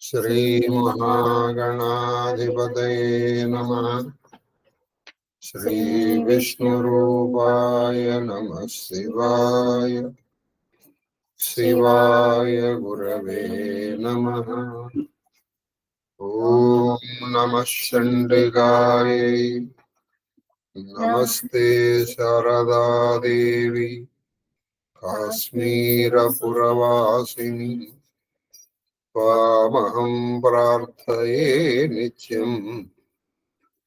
श्रीमहागणाधिपतये नमः। श्रीविष्णुरूपाय नमः शिवाय। शिवाय गुरवे नमः। ॐ नमः चण्डिकायै। नमस्ते शारदा देवी काश्मीरपुरवासिनी। त्वामहं प्रार्थये नित्यम्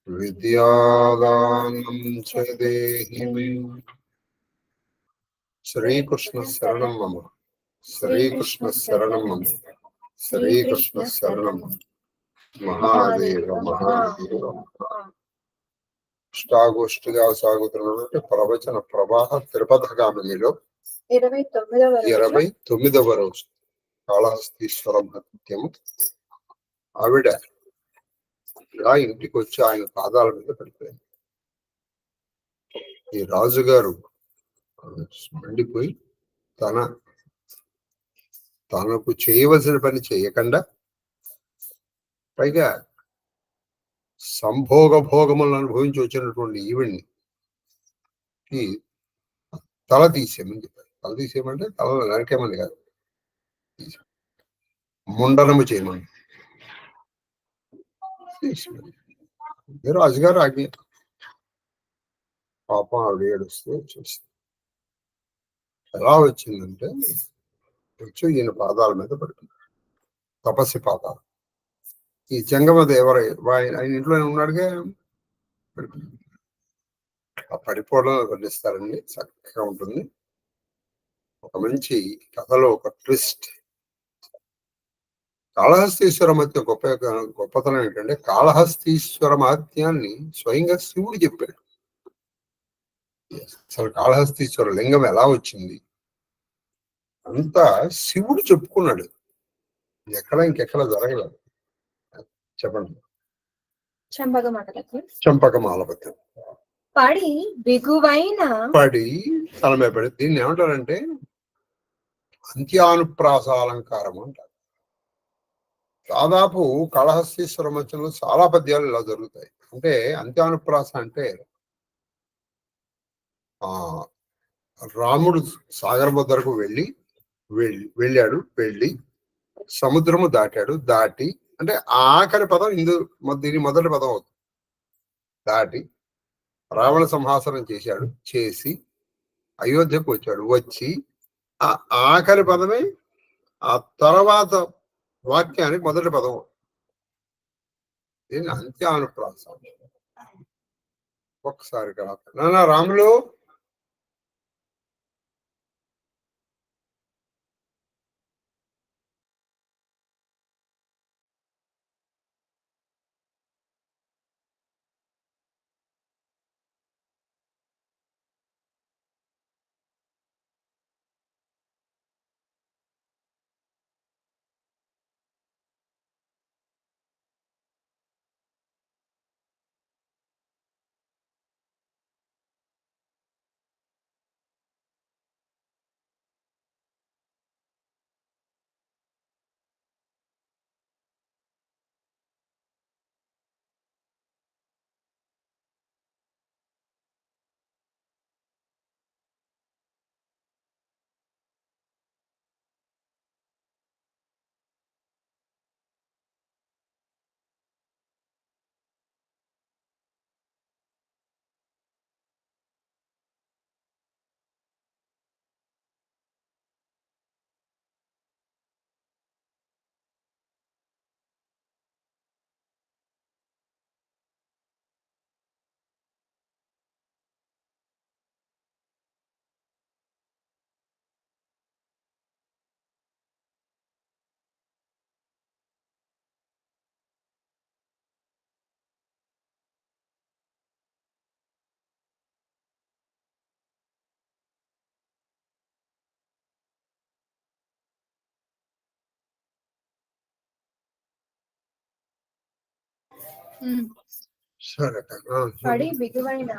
विद्यादानं च देहि मे। श्रीकृष्ण शरणं मम। श्रीकृष्ण शरणं मम। శ్రీకృష్ణ శరణం. మహాదేవ మహాదేవ. ఇష్టాగోష్ఠిగా సాగుతున్నటువంటి ప్రవచన ప్రవాహ త్రిపథగామినిలో 29వ రోజు కాళహస్తీశ్వర మహత్యము. ఆవిడ ఇలా ఇంటికి వచ్చి ఆయన పాదాల మీద పడిపోయింది. ఈ రాజుగారు మండిపోయి తనకు చేయవలసిన పని చేయకుండా పైగా భోగములను అనుభవించి వచ్చినటువంటి ఈవిడ్ని తల తీసేయమని చెప్పారు. తల తీసేయమంటే తల నరికేమని కాదు, ముండనము చేయమని. రాజుగారు ఆజ్ఞ. పాపం ఆవిడ ఏడుస్తూ వచ్చేసింది. ఎలా వచ్చిందంటే వచ్చి ఈయన పాదాల మీద పడుతున్నారు. తపస్సి పాదాలు. ఈ జంగమ దేవర ఆయన ఇంట్లో ఉన్నాడుగా, ఆ పడిపోవడం వర్ణిస్తారండి. చక్కగా ఉంటుంది. ఒక మంచి కథలో ఒక ట్విస్ట్. కాళహస్తీశ్వర మహత్యం గొప్పతనం ఏంటంటే కాళహస్తీశ్వర మహత్యాన్ని స్వయంగా శివుడు చెప్పాడు. అసలు కాళహస్తీశ్వర లింగం ఎలా వచ్చింది అంతా శివుడు చెప్పుకున్నాడు. ఇంకెక్కడ జరగలేదు. చెప్పండి. చంపకమాలపత్యం పడి తల మీద పడి. దీన్ని ఏమంటారంటే అంత్యానుప్రాసాలంకారం అంటారు. దాదాపు కాళహస్తీశ్వర మధ్యలో చాలా పద్యాలు ఇలా జరుగుతాయి. అంటే అంత్యానుప్రాస అంటే రాముడు సాగర వద్దకు వెళ్ళాడు. వెళ్ళి సముద్రము దాటి అంటే ఆఖరి పదం దీని మొదటి పదం అవుతుంది. దాటి రావణ సంహాసనం చేసి అయోధ్యకు వచ్చి ఆ ఆఖరి పదమే ఆ తర్వాత వాక్యానికి మొదటి పదం. దీన్ని అంత్యానుప్రాస. ఒక్కసారి కదా రాములు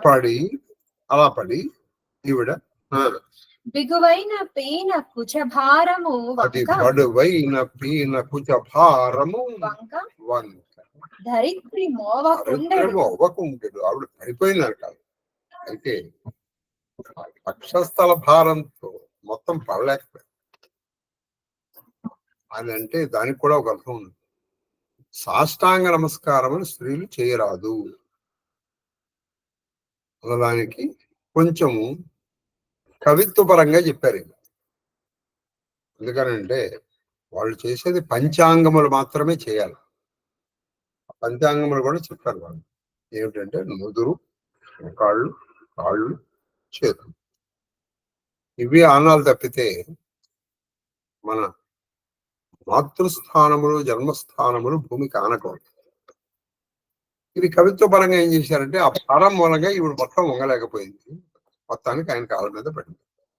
పడి అలా పడి ఈవిడ బిగువైన పీన కుచభారము అది వంక బడువైన పీన కుచభారము వంక వంక ధరిత్రి మోవకుండెడు అవ్వకుండెడు. ఆవిడ పడిపోయినారు కాదు. అయితే వక్షస్థల భారంతో మొత్తం పడలేకపోయాడు. అని అంటే దానికి కూడా ఒక అర్థం ఉంది. సాష్టాంగ నమస్కారం అని స్త్రీలు చేయరాదు అన్నదానికి కొంచెము కవిత్వపరంగా చెప్పారు. ఎందుకనంటే వాళ్ళు చేసేది పంచాంగములు మాత్రమే చేయాలి. పంచాంగములు కూడా చెప్పారు వాళ్ళు. ఏమిటంటే నుదురు, కాళ్ళు, కాళ్ళు, చేతులు, ఇవి ఆనాలు తప్పితే మన మాతృస్థానములు, జన్మస్థానములు భూమికి ఆనకూడదు. ఇది కవిత్వ పరంగా ఏం చేశారంటే ఆ భారం మూలంగా ఇప్పుడు మొత్తం వంగలేకపోయింది. మొత్తానికి ఆయన కాళ్ళ మీద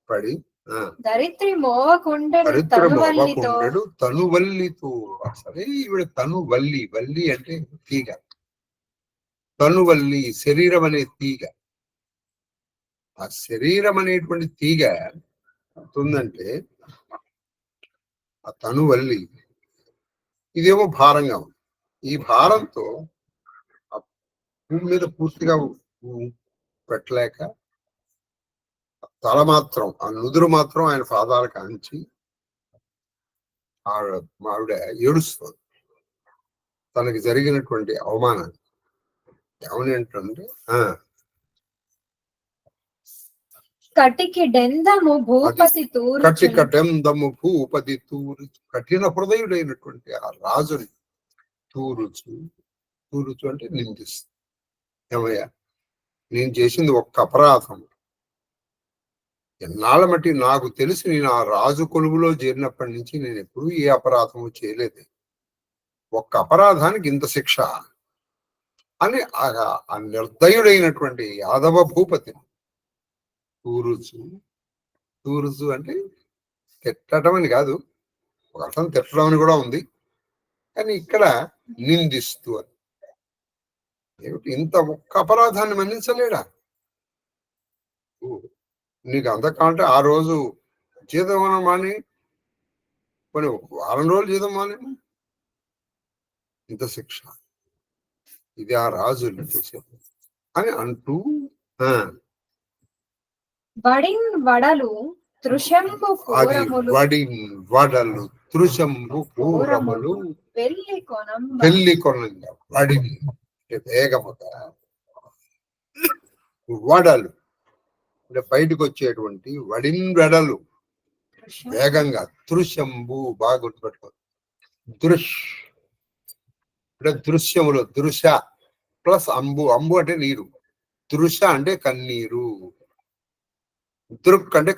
పడి ధరిత్రి మోవకుండెడు తనువల్లితో. సరే ఈవిడ తనువల్లి, వల్లి అంటే తీగ, తనువల్లి శరీరం అనే తీగ. ఆ శరీరం అనేటువంటి తీగ ఉందంటే ఆ తనువల్లి ఇదేమో భారంగా ఉంది. ఈ భారంతో భూమి మీద పూర్తిగా పెట్టలేక తల మాత్రం, ఆ నుదురు మాత్రం ఆయన పాదాలకు అంచి ఆవిడ ఏడుస్తుంది తనకి జరిగినటువంటి అవమానాన్ని. ఏమని ఏంటంటే కటికడెందము భూపతి తూరు, కఠిన హృదయుడైనటువంటి ఆ రాజుని తూరుచు అంటే నిందిస్తుంది. ఏమయ్యా, నేను చేసింది ఒక్క అపరాధం. ఎన్నాళ్ళ మట్టి నాకు తెలిసి నేను ఆ రాజు కొలువులో చేరినప్పటి నుంచి నేను ఎప్పుడూ ఏ అపరాధము చేయలేదు. ఒక్క అపరాధానికి ఇంత శిక్ష అని ఆ నిర్దయుడైనటువంటి యాదవ భూపతిని తూరుచు అంటే తిట్టడం అని కాదు, ఒక అర్థం తిట్టడం అని కూడా ఉంది, కానీ ఇక్కడ నిందిస్తూ అని. ఏమిటి, ఇంత ఒక్క అపరాధాన్ని మన్నించలేడా? నీకు అంతకంటే ఆ రోజు జీతం మాని కొన్ని వారం రోజులు జీతం మాని ఇంత శిక్ష, ఇది ఆ రాజు అని అంటూ వడలు తృశంబు పూరములు పెళ్లి కొనంగా వడిని వేగముగా, వడలు అంటే బయటకు వచ్చేటువంటి వెడలు వేగంగా, తృశంబు బాగా గుర్తుపెట్టుకో, అంటే దృశ్యములు, దృశ ప్లస్ అంబు అంటే నీరు, దృశ అంటే కన్నీరు, దృక్ అంటే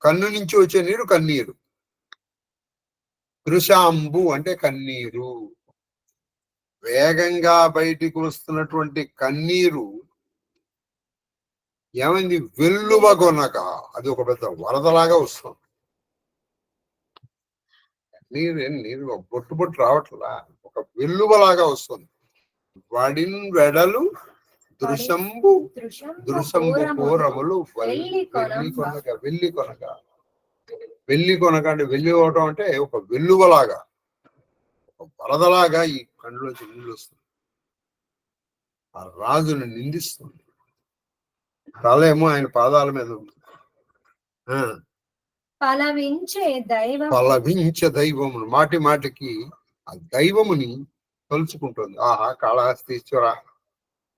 కన్ను నుంచి వచ్చే నీరు కన్నీరు, దృశాంబు అంటే కన్నీరు. వేగంగా బయటికి వస్తున్నటువంటి కన్నీరు ఏమైంది, వెల్లువగొనక, అది ఒక పెద్ద వరదలాగా వస్తుంది. నీరు బొట్టు రావట్లా, ఒక వెల్లువలాగా వస్తుంది. వెడలు దృశంబు పూరములు వెల్లి కొనక అంటే వెళ్ళి పోవటం అంటే ఒక వెల్లువలాగా, ఒక వరదలాగా ఈ కండ్లోంచి నీళ్ళు వస్తుంది. ఆ రాజును నిందిస్తుంది. తలేమో ఆయన పాదాల మీద ఉంది. పలవించే దైవమును, మాటి మాటికి ఆ దైవముని తలుచుకుంటుంది. ఆహా, కాళహస్తీశ్వర,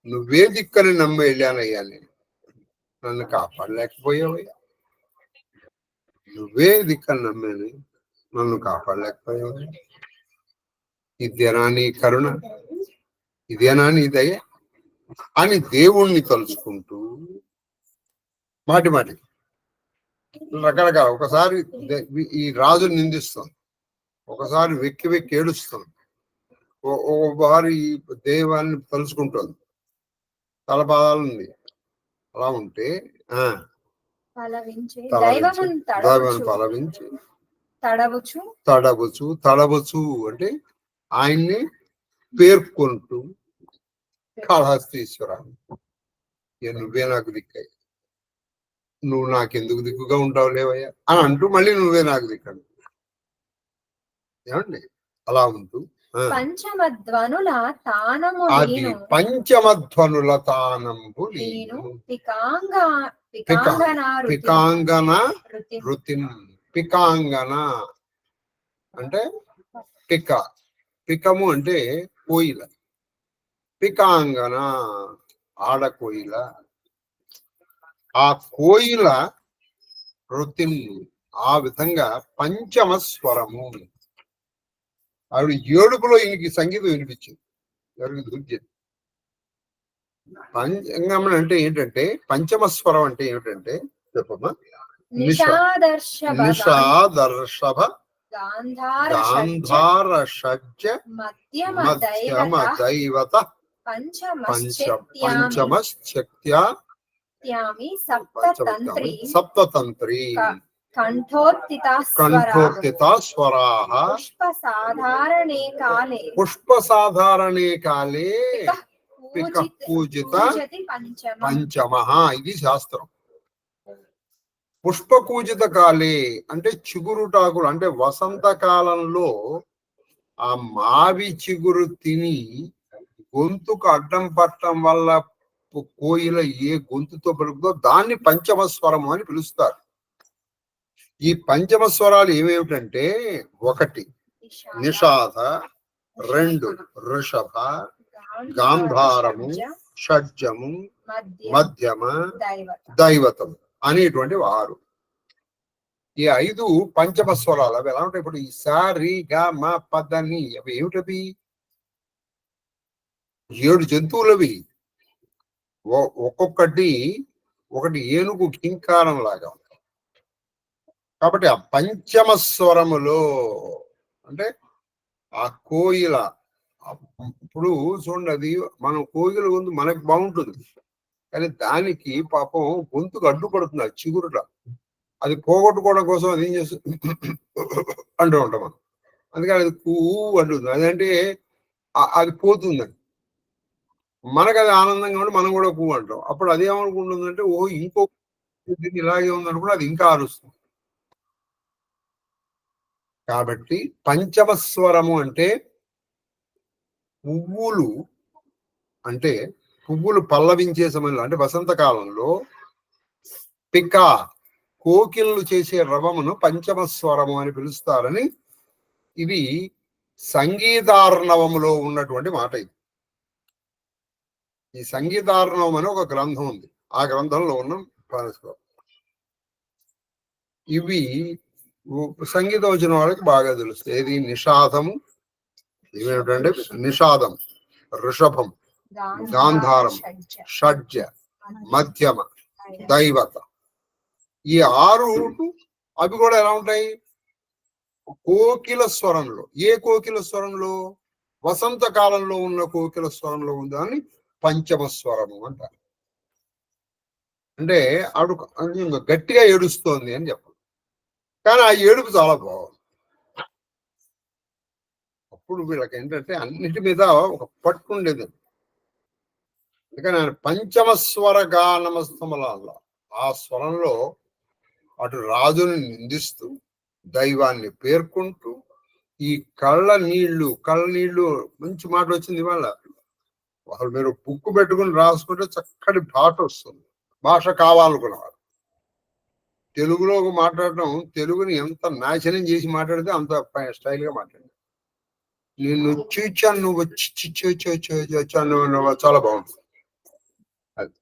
నువ్వే దిక్కని నమ్మి వెళ్ళానయ్యా, నేను నన్ను కాపాడలేకపోయావయ్యా, నువ్వే దిక్కని నమ్మేది, నన్ను కాపాడలేకపోయావయ్యా, ఇదేనా నీ కరుణ, ఇదేనా నీ దయ అని దేవుణ్ణి తలుచుకుంటూ మాటి మాటికి రకరకాల, ఒకసారి ఈ రాజుని నిందిస్తుంది, ఒకసారి వెక్కి ఏడుస్తుంది, ఒకసారి దైవాన్ని తలుచుకుంటుంది, తలపాదాలు ఉంది. అలా ఉంటే పలవించి తడవచ్చు అంటే ఆయన్ని పేర్కొంటూ, కాళహస్తీశ్వర, నువ్వే నాకు దిక్కై, నువ్వు నాకెందుకు దిక్కుగా ఉంటావు లేవయ్యా అని అంటూ మళ్ళీ నువ్వే నాకు దిక్కు. ఏమండి అలా ఉంటూ పంచమధ్వనుల తానము అది నేను పంచమధ్వనుల తానంబు నేను నేను పికాంగన రుతిం. పికాంగన అంటే పికము అంటే కోయిల, పికాంగన ఆడ కోయిల. ఆ కోయిల రుతిం ఆ విధంగా పంచమ స్వరము. ఆవిడ ఏడుపులో ఈయనకి సంగీతం వినిపించింది. ఎవరికి దూర్జన్ పంచంగం అంటే ఏంటంటే పంచమ స్వరం అంటే ఏమిటంటే చెప్పమ్మా. నిషాదర్షభ గాంధార షడ్జ మధ్యమ దైవత పంచమశ్చక్త్యా సప్తతంత్రి కంఠోత్థితా స్వరాః పుష్పసాధారణే కాలే పికః పూజిత పంచమః. ఇది శాస్త్రం. పుష్పపూజిత కాలే అంటే చిగురుటాకులు అంటే వసంత కాలంలో ఆ మావి చిగురు తిని గొంతుకు అడ్డం పట్టడం వల్ల కోయిల ఏ గొంతుతో పలుకుతో దాన్ని పంచమ స్వరము అని పిలుస్తారు. ఈ పంచమ స్వరాలు ఏమేమిటంటే 1 నిషాద, 2 వృషభ, గాంధారము, షడ్జము, మధ్యమ, దైవతము అనేటువంటి 6. ఈ 5 పంచమ స్వరాలు. అవి ఎలా ఉంటాయి? ఇప్పుడు ఈ సా రి గా మ పదని అవి ఏమిటవి? 7 జంతువులవి. ఒక్కొక్కటి ఒకటి ఏనుగు కింకారం లాగా. కాబట్టి ఆ పంచమ స్వరములో అంటే ఆ కోయిల ఇప్పుడు చూడండి, అది మనం కోయిల గొంతు మనకు బాగుంటుంది, కానీ దానికి పాపం గొంతుకు అడ్డుపడుతుంది ఆ చిగురుట. అది పోగొట్టుకోవడం కోసం అది ఏం చేస్తుంది అంటూ ఉంటాం మనం. అందుకని అది అంటుంది. అదంటే అది పోతుందని మనకు అది ఆనందంగా ఉండి మనం కూడా అంటాం. అప్పుడు అది ఏమనుకుంటుందంటే ఓ ఇంకో ఇలాగే ఉందని కూడా అది ఇంకా అరుస్తుంది. కాబట్టి పంచమ స్వరము అంటే పువ్వులు పల్లవించే సమయంలో అంటే వసంతకాలంలో కోకిళ్ళు చేసే రవమును పంచమ స్వరము అని పిలుస్తారని ఇది సంగీతార్ణవములో ఉన్నటువంటి మాట. ఇది ఈ సంగీతార్ణవం అని ఒక గ్రంథం ఉంది. ఆ గ్రంథంలో ఉన్న ఇవి సంగీతం వచ్చిన వాళ్ళకి బాగా తెలుస్తుంది. ఏది నిషాదము ఏమిటంటే నిషాదం, ఋషభం, గాంధారం, షడ్జ, మధ్యమ, దైవత. ఈ 6 అవి కూడా ఎలా ఉంటాయి? కోకిల స్వరంలో. ఏ కోకిల స్వరంలో? వసంత కాలంలో ఉన్న కోకిల స్వరంలో ఉందని పంచమ స్వరము అంటారు. అంటే ఆవిడ గట్టిగా ఏడుస్తోంది అని చెప్పాలి, కానీ ఆ ఏడుపు చాలా బాగుంది. అప్పుడు వీళ్ళకి ఏంటంటే అన్నిటి మీద ఒక పట్టు ఉండేది. అందుకని ఆయన పంచమ స్వర గానమస్తమలాల్లో ఆ స్వరంలో అటు రాజుని నిందిస్తూ దైవాన్ని పేర్కొంటూ ఈ కళ్ళ నీళ్లు మంచి మాట వచ్చింది ఇవాళ. వాళ్ళు మీరు బుక్కు పెట్టుకుని రాసుకుంటే చక్కటి భాష కావాలనుకున్నవారు. తెలుగులో మాట్లాడటం, తెలుగుని ఎంత నాశనం చేసి మాట్లాడితే అంత స్టైల్ గా మాట్లాడారు. నేను చూచాను, నువ్వు వచ్చాను, చాలా బాగుంటుంది. అది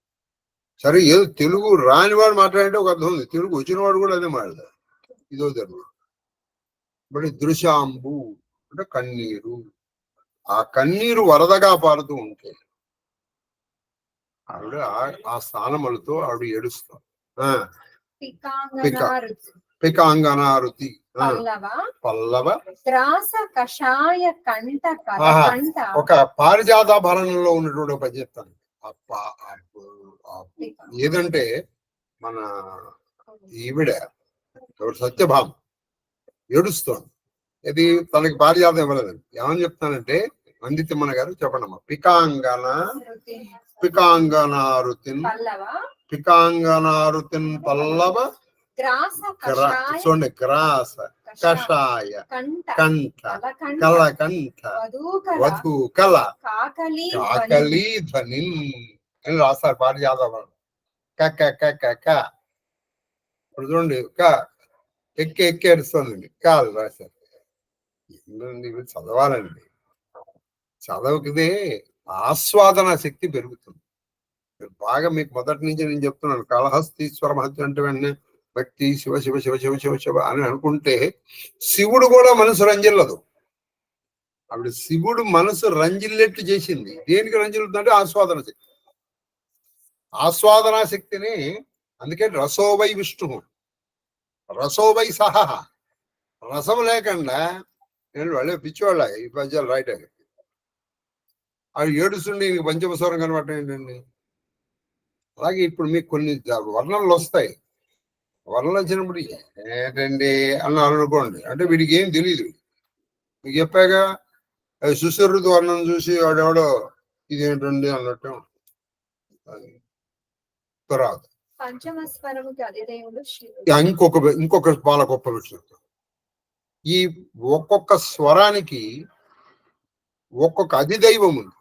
సరే, ఏదో తెలుగు రానివాడు మాట్లాడంటే ఒక అర్థం ఉంది, తెలుగు వచ్చినవాడు కూడా అదే మాట్లాడతారు. ఇదో తెలుగు. మరి దృశాంబు అంటే కన్నీరు. ఆ కన్నీరు వరదగా పారుతూ ఉంటే ఆవిడ ఆ స్థానములతో ఆవిడ ఏడుస్తాం. పికాంగనారుతి పల్లవ ఒక పారిజాతాభరణంలో ఉన్నటువంటి ఒక చెప్తాను. ఏదంటే మన ఈవిడ సత్యభామ ఏడుస్తోంది. ఇది తనకి పారిజాతం ఇవ్వలేదండి. ఏమని చెప్తానంటే నందితిమ్మన గారు చెప్పండమ్మా. పికాంగనారుతిన్ పికాంగనారుతిన్ పల్లవ చూడండి. గ్రాస కషాయ కంఠ కలకంఠ వధు కల కాకలి ధ్వని అని రాస్తారు. పాట యాదవ్ క ఇప్పుడు చూడండి. ఎక్కి ఏడుస్తుందండి. కాదు రాశారు. ఇవి చదవాలండి. చదవకిదే ఆస్వాదన శక్తి పెరుగుతుంది. బాగా మీకు మొదటి నుంచి నేను చెప్తున్నాను. కాళహస్తీశ్వర మహత్యం అంటే వెంటనే భక్తి శివ శివ శివ శివ శివ శివ అని అనుకుంటే శివుడు కూడా మనసు రంజిల్లదు. ఆవిడ శివుడు మనసు రంజిల్లేట్టు చేసింది. దేనికి రంజిల్లుతుందంటే ఆస్వాదన శక్తి. ఆస్వాదన శక్తిని అందుకే రసోవై విష్ణు రసోవై సహ. రసం లేకుండా నేను వాళ్ళే పిచ్చివాళ్ళ ఈ పద్యాలు రాయటానికి. అవి ఏడుస్తుండే ఇంక పంచమస్వరం కనబడటం ఏంటండి. అలాగే ఇప్పుడు మీకు కొన్ని వర్ణనలు వస్తాయి. వర్ణనలు వచ్చినప్పుడు ఏంటండి అన్నారు అనుకోండి, అంటే వీడికి ఏం తెలియదు. మీకు చెప్పాగా సుశరుతు వర్ణం చూసి వాడెవడో ఇదేంటండి అన్నట్టు రాదు. ఇంకొక బాల గొప్ప విషయం. ఈ ఒక్కొక్క స్వరానికి ఒక్కొక్క అధిదైవం ఉంది.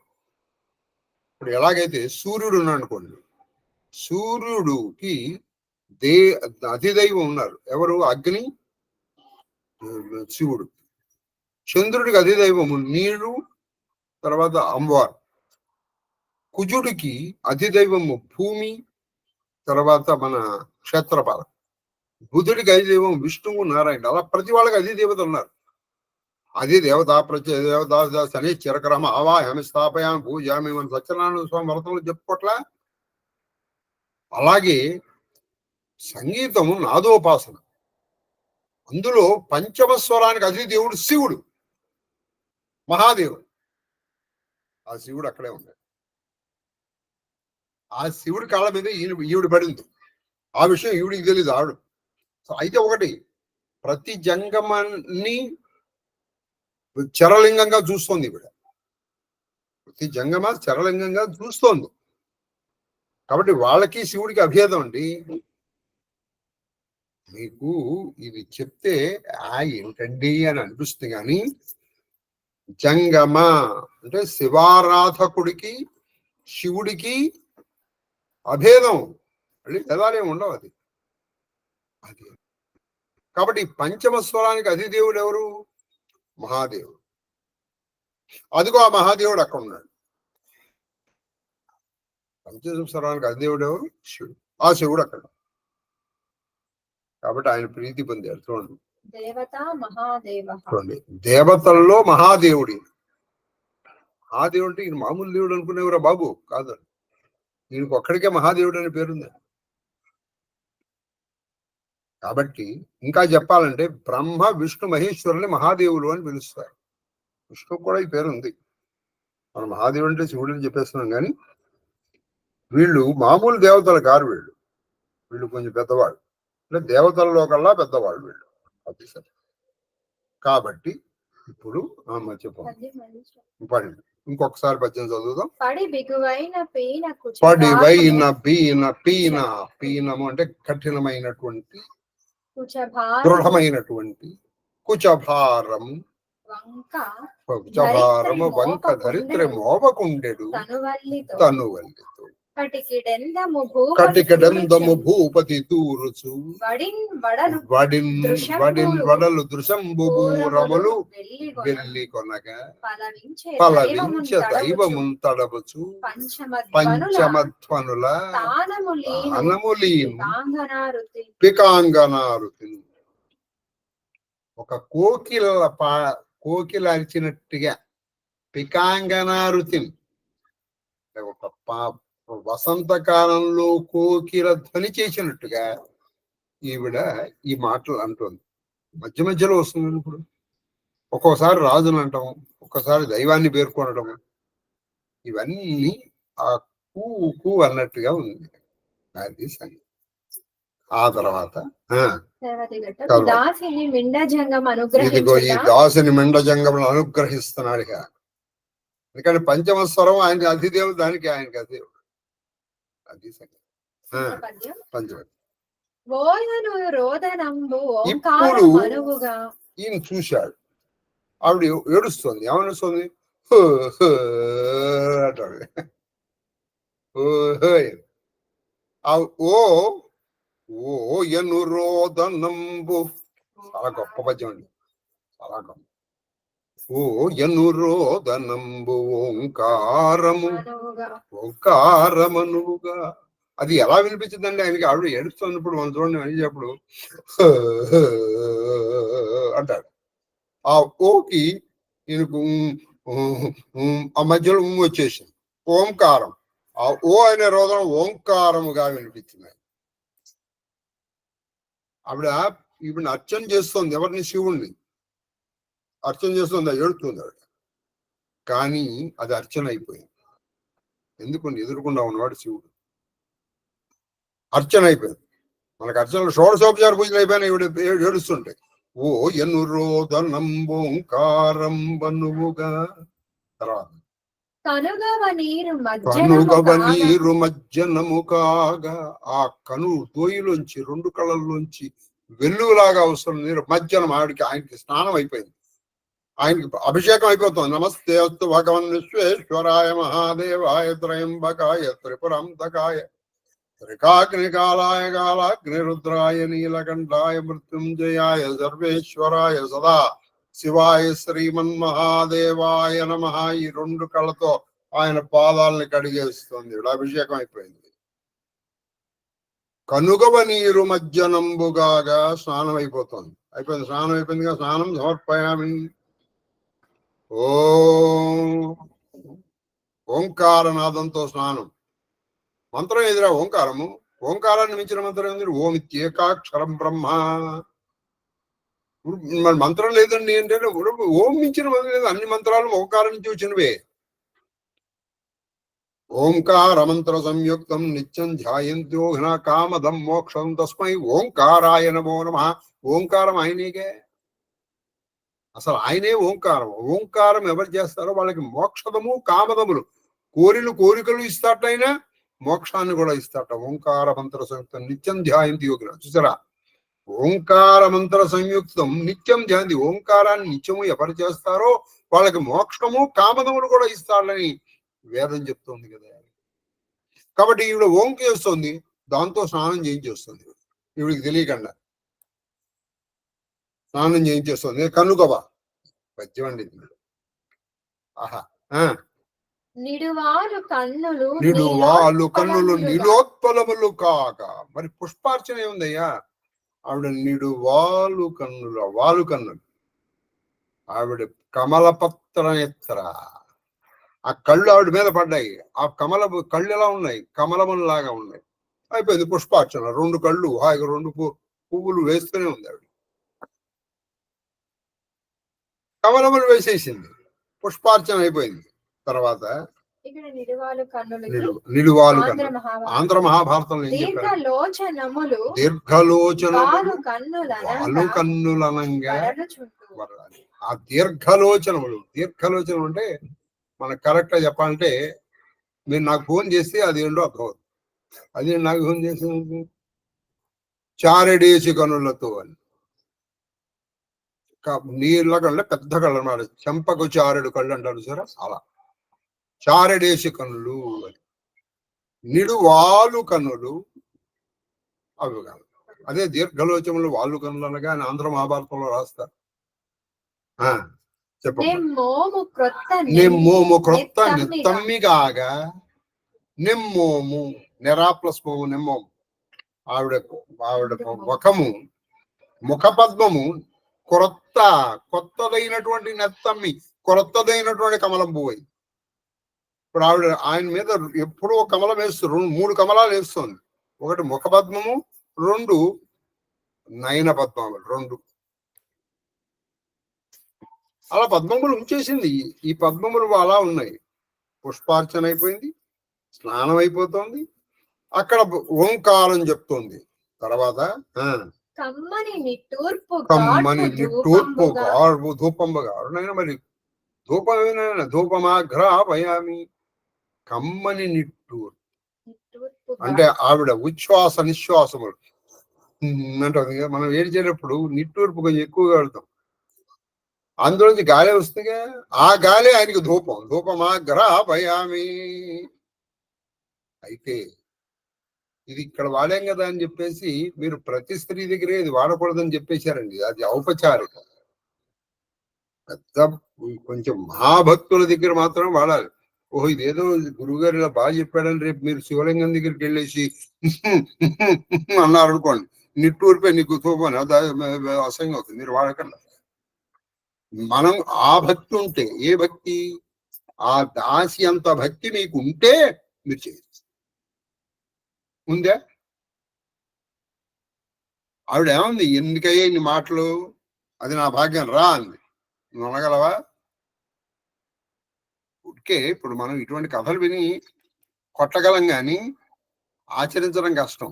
ఇప్పుడు ఎలాగైతే సూర్యుడు ఉన్నాడు అనుకోండి, సూర్యుడుకి అధిదైవం ఉన్నారు. ఎవరు? అగ్ని, శివుడు. చంద్రుడికి అధిదైవము నీరు, తర్వాత అమ్మవారు. కుజుడికి అధిదైవము భూమి, తర్వాత మన క్షేత్రపాల. బుధుడికి అధిదైవం విష్ణువు, నారాయణ. అలా ప్రతి వాళ్ళకి అధిదేవత ఉన్నారు. అదే దేవత ప్రత్యేక దేవత శని చిరకరమ ఆవాహమి స్థాపయామి పూజామి మన సత్యనారాయణ స్వామి వ్రతంలో చెప్పుకోట్లా. అలాగే సంగీతము నాదోపాసన. అందులో పంచమ స్వరానికి అధిదేవుడు శివుడు, మహాదేవుడు. ఆ శివుడు అక్కడే ఉన్నాడు. ఆ శివుడి కాళ్ళ మీద ఈవిడ పడింది. ఆ విషయం ఈవిడికి తెలీదు. ఆవిడ అయితే ఒకటి, ప్రతి జంగమాన్ని చరలింగంగా చూస్తోంది ఈవిడ. ప్రతి జంగమ చరలింగంగా చూస్తోంది. కాబట్టి వాళ్ళకి శివుడికి అభేదం అండి. మీకు ఇది చెప్తే ఏంటండి అని అనిపిస్తుంది. కానీ జంగమ అంటే శివారాధకుడికి శివుడికి అభేదం. మళ్ళీ పెదాలేం ఉండవు. అది కాబట్టి పంచమ స్వరానికి అధిదేవుడు ఎవరు? మహాదేవుడు. అదిగో ఆ మహాదేవుడు అక్కడ ఉన్నాడు. పంచమ స్వరానికి అధిదేవుడు ఎవరు? శివుడు. ఆ శివుడు అక్కడ. కాబట్టి ఆయన ప్రీతి పొందారు. చూడండి, చూడండి, దేవతల్లో మహాదేవుడి. మహాదేవుడు అంటే ఈయన మామూలు దేవుడు అనుకునేవరా బాబు? కాదు, ఈయనకు ఒక్కడికే మహాదేవుడు అనే పేరుంది. కాబట్టి ఇంకా చెప్పాలంటే బ్రహ్మ విష్ణు మహేశ్వరుని మహాదేవులు అని పిలుస్తారు. విష్ణు కూడా ఈ పేరు ఉంది. మనం మహాదేవుడు అంటే శివుడు అని చెప్పేస్తున్నాం. కానీ వీళ్ళు మామూలు దేవతలు కారు. వీళ్ళు కొంచెం పెద్దవాళ్ళు. అంటే దేవతల్లో కల్లా పెద్దవాళ్ళు వీళ్ళు. అది సరే. కాబట్టి ఇప్పుడు చెప్పండి, ఇంకొకసారి పద్యం చదువుదాం. పడివైన పీనము అంటే కఠినమైనటువంటి, దృఢమైనటువంటి కుచభారము. కుచభారము వంక ధరిత్రి మోవకుండెడు తనువల్లితో కటికెడందము భూపతి తూరుచు వడలు దృశంబురములు వెళ్ళి కొనగా ఫలవించ దైవమున్ తడబుచు పంచమధ్వనుల అనములీను పికాంగనారుతి. ఒక కోకిల అరిచినట్టుగా పికాంగనారుతి. ఒక వసంతకాలంలో కోకిల ధ్వని చేసినట్టుగా ఈవిడ ఈ మాటలు అంటుంది. మధ్య మధ్యలో వస్తుంది. ఇప్పుడు ఒక్కోసారి రాజును అంటాం, ఒక్కోసారి దైవాన్ని పేర్కొనడం. ఇవన్నీ ఆ కూ అన్నట్టుగా ఉంది. అది సంగతి. ఆ తర్వాత ఇదిగో ఈ దాసిని మెండజంగమును అనుగ్రహిస్తున్నాడుగా. ఎందుకంటే పంచమ స్వరం ఆయనకి అధిదేవుడు, దానికి ఆయనకి అధిదేవుడు. అది సంగతి. పద్యం. పంచమ. ఓయను రోదనంబు ఇప్పుడు ఓంకారమనువుగా. ఈయన చూశాడు, ఆవిడ ఏడుస్తుంది. ఏమనిస్తుంది? అంటాడు. ఓ ఎను రోదనంబు. చాలా గొప్ప పద్యం అండి, చాలా గొప్ప. ఓ ఎను రోదనంబు ఓంకారము ఓంకారమనుగా. అది ఎలా వినిపించిందండి ఆయనకి? ఆవిడ ఏడుస్తున్నప్పుడు మనం చూడండి అని చెప్పడు అంటాడు. ఆ ఓకి ఈయనకు ఆ మధ్యలో వచ్చేసింది ఓంకారం. ఆ ఓ అనే రోదనం ఓంకారముగా వినిపించింది. ఆవిడ ఇప్పుడు అర్చన చేస్తోంది ఎవరిని? శివుణ్ణి అర్చన చేస్తుంది, ఏడుస్తుంది ఆవిడ. కానీ అది అర్చన అయిపోయింది. ఎందుకంటే ఎదురుకుండా ఉన్నవాడు శివుడు. అర్చన అయిపోయింది. మనకు అర్చనలు షోడశోపచార పూజలు అయిపోయినాయి, ఏడుస్తుంటాయి. ఓ ఎను రోదనంబోంకారంబనువుగా. తర్వాత కనుగవ నీరు మజ్జనము కాగా. ఆ కను దోయిలోంచి, రెండు కళ్ళల్లోంచి వెల్లులాగా వస్తున్న నీరు మజ్జనం. ఆయనకి స్నానం అయిపోయింది, ఆయనకి అభిషేకం అయిపోతుంది. నమస్తే అస్తు భగవన్ విశ్వేశ్వరాయ మహాదేవాయ త్రయంబకాయ త్రిపురంతకాయ త్రికాగ్నికాలాయ కాలాగ్నిరుద్రాయ నీలకంఠాయ మృత్యుంజయాయ సర్వేశ్వరాయ సదా శివాయ శ్రీమన్మహాదేవాయ నమః. ఈ రెండు కళ్ళతో ఆయన పాదాలని కడిగేస్తుంది. అభిషేకం అయిపోయింది. కనుగవ నీరు మజ్జనంబుగాగా స్నానం అయిపోతుంది. అయిపోయింది, స్నానం అయిపోయిందిగా. స్నానం సమర్పయామి. ఓంకారనాదంతో స్నానం. మంత్రం ఎదురా ఓంకారము. ఓంకారాన్ని మించిన మంత్రం ఏంది? ఓమిత్యేకాక్షరం బ్రహ్మ. మరి మంత్రం లేదండి అంటే ఓం మించిన మంత్రం లేదు. అన్ని మంత్రాలు ఓంకారం నుంచి వచ్చినవే. ఓంకార మంత్ర సంయుక్తం నిత్యం ధ్యాయంత్యో కామదం మోక్షం తస్మై ఓంకారాయ నమో నమః. ఓంకారం ఆయనేగే, అసలు ఆయనే ఓంకారం. ఓంకారం ఎవరు చేస్తారో వాళ్ళకి మోక్షదము కామదములు, కోరికలు ఇస్తాటైనా మోక్షాన్ని కూడా ఇస్తాట. ఓంకార మంత్ర సంయుక్తం నిత్యం ధ్యాయంతి యోగిన. చూసారా? ఓంకార మంత్ర సంయుక్తం నిత్యం ధ్యాయంతి. ఓంకారాన్ని నిత్యము ఎవరు చేస్తారో వాళ్ళకి మోక్షము కామదములు కూడా ఇస్తాడని వేదం చెప్తుంది కదా. కాబట్టి ఈవిడ ఓంకి చేస్తుంది, దాంతో స్నానం చేయించేస్తుంది. ఈవిడికి తెలియకుండా స్నానం చేయించేస్తుంది. కనుగవ పద్యం అండి. ఆహా. నిడువాలు కన్నులు నీలోత్పలములు కాక. మరి పుష్పార్చన ఏముందయ్యా? ఆవిడ నిడువాలు కన్నులు, వాలు కన్నులు. ఆవిడ కమలపత్ర నేత్ర. ఆ కళ్ళు ఆవిడ మీద పడ్డాయి. ఆ కళ్ళు ఎలా ఉన్నాయి? కమలములాగా ఉన్నాయి. అయిపోయింది పుష్పార్చన. రెండు కళ్ళు హాయిగా రెండు పువ్వులు వేస్తూనే ఉంది ఆవిడ. కమలములు వేసేసింది, పుష్పార్చన అయిపోయింది. తర్వాత నిలువాలు కన్నులు. ఆంధ్ర మహాభారతంలో ఏం చెప్పారు? దీర్ఘలోచనములు కన్నులనంగా. ఆ దీర్ఘలోచనములు అంటే మనకు కరెక్ట్ గా చెప్పాలంటే, మీరు నాకు ఫోన్ చేస్తే అది ఏంటో అర్థం. అది నాకు ఫోన్ చేసి చారెడేసి కన్నులతో అని. నీళ్ళ కళ్ళు పెద్ద కళ్ళు అన్నమాట. చెంపకు చారెడు కళ్ళు అంటారు సరే, అలా చారెడేసి కన్నులు అని. నిడువాలు కన్నులు అవి కాదు. అదే దీర్ఘలోచములు వాలు కన్నులు అనగా ఆంధ్ర మహాభారతంలో రాస్తారు. చెప్పండి. నెమ్మోము క్రొత్త నిత్తమ్మిగాగా. నెమ్మోము నెరా ప్లస్ మోము నెమ్మోము. ఆవిడ ముఖము, ముఖ పద్మము కొత్తదైనటువంటి నెత్తమ్మి, కొత్తదైనటువంటి కమలం పువ్వు. ఇప్పుడు ఆవిడ ఆయన మీద ఎప్పుడూ కమలం వేస్తుంది. 3 కమలాలు వేస్తుంది. ఒకటి ముఖ పద్మము, 2 నయన పద్మములు, 2 అలా పద్మములు ఉంచేసింది. ఈ పద్మములు అలా ఉన్నాయి. పుష్పార్చన అయిపోయింది, స్నానం అయిపోతుంది. అక్కడ ఓంకారం చెప్తోంది. తర్వాత కమ్మని నిట్టూర్పు ధూపంబుగా. మరి ధూపమేనా ధూపమాఘ్రాపయామి. కమ్మని నిట్టూర్పు అంటే ఆవిడ ఉచ్ఛ్వాస నిశ్వాసములు అంటుంది కదా. మనం ఏడు చేసినప్పుడు నిట్టూర్పు కొంచెం ఎక్కువగా వెళ్తాం, అందులోంచి గాలి వస్తుందిగా, ఆ గాలి ఆయనకి ధూపం. ధూపమాఘ్రాపయామి. అయితే ఇది ఇక్కడ వాడాం కదా అని చెప్పేసి మీరు ప్రతి స్త్రీ దగ్గరే ఇది వాడకూడదని చెప్పేశారండి. అది ఔపచారిక. పెద్ద కొంచెం మహాభక్తుల దగ్గర మాత్రం వాడాలి. ఓహో ఇదేదో గురువుగారు ఇలా బాగా చెప్పాడని రేపు మీరు శివలింగం దగ్గరికి వెళ్ళేసి అన్నారు అనుకోండి, నిట్టూరిపోయి నీకు ధూపం అసహ్యం అవుతుంది, మీరు వాడకండి. మనం ఆ భక్తి ఉంటే, ఏ భక్తి, ఆ దాసి అంత భక్తి మీకు ఉంటే మీరు చేయొచ్చు. ఉందే? ఆవిడ ఏమంది, ఎందుకయ్యా ఇన్ని మాటలు, అది నా భాగ్యం రా అంది. నువ్వు అనగలవా? ఉడికే ఇప్పుడు మనం ఇటువంటి కథలు విని కొట్టగలం కానీ ఆచరించడం కష్టం.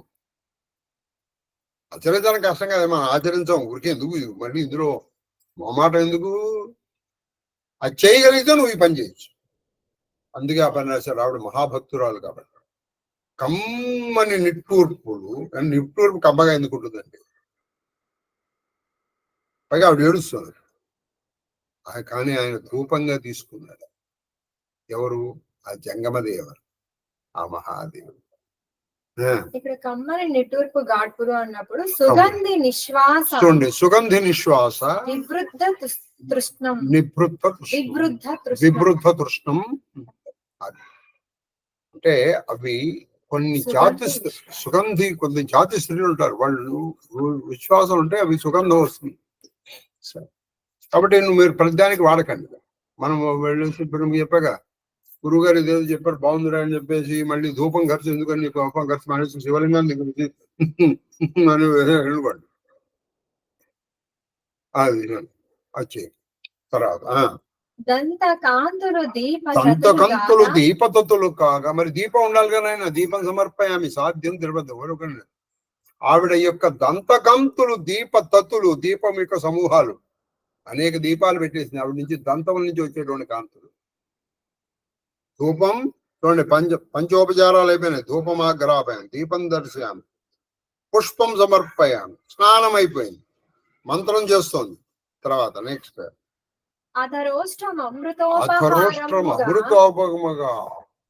ఆచరించడం కష్టం కదా, మనం ఆచరించాం. ఊరికే ఎందుకు మళ్ళీ ఇందులో మొమాట ఎందుకు? అది చేయగలిగితే నువ్వు ఈ పని చేయొచ్చు. అందుకే ఆ పని రాశారు. ఆవిడ మహాభక్తురాలు కాబట్టి. కమ్మని నిట్టూర్పులు, నిట్టూర్పు కమ్మగా ఎందుకు ఉంటుందండి? పైగా ఆవిడ ఏడుస్తుంది. కానీ ఆయన ధూపంగా తీసుకున్నాడు. ఎవరు? ఆ జంగమదేవరు, ఆ మహాదేవుడు. ఇక్కడ కమ్మని నిట్టూర్పు గాడ్పులు అన్నప్పుడు సుగంధి నిశ్వాస, సుగంధి నిశ్వాస, వివృద్ధ తృష్ణం, వివృద్ధ తృష్ణం. అంటే అవి కొన్ని జాతి సుగంధి, కొన్ని జాతి స్త్రీలు ఉంటారు, వాళ్ళు విశ్వాసం ఉంటే అవి సుగంధం వస్తుంది. కాబట్టి మీరు ప్రతిదానికి వాడకండి. మనం వెళ్ళేసి ఇప్పుడు చెప్పాక గురువుగారు ఇదేదో చెప్పారు బాగుందిరా అని చెప్పేసి మళ్ళీ ధూపం ఖర్చు ఎందుకని నీకు ధూపం ఖర్చు మానేసి శివలింగాన్ని గురించి అని వెళ్ళుకోండి. అది వచ్చే తర్వాత దంతకాంతులు దీపతత్తులు కాగా, మరి దీపం ఉండాలి కదా ఆయన. దీపం సమర్పయామి సాధ్యం తిరుపతి ఎవరుకండి. ఆవిడ యొక్క దంతకాంతులు దీపతత్తులు, దీపం యొక్క సమూహాలు, అనేక దీపాలు పెట్టేసింది ఆవిడ నుంచి. దంతముల నుంచి వచ్చేటువంటి కాంతులు. ధూపం చూడండి, పంచోపచారాలు అయిపోయినాయి. ధూపమాగ్రాపయామి, దీపం దర్శయామి, పుష్పం సమర్పయామి, స్నానం అయిపోయింది, మంత్రం చేస్తోంది. తర్వాత నెక్స్ట్ అధరోష్టం అమృతోపముగా.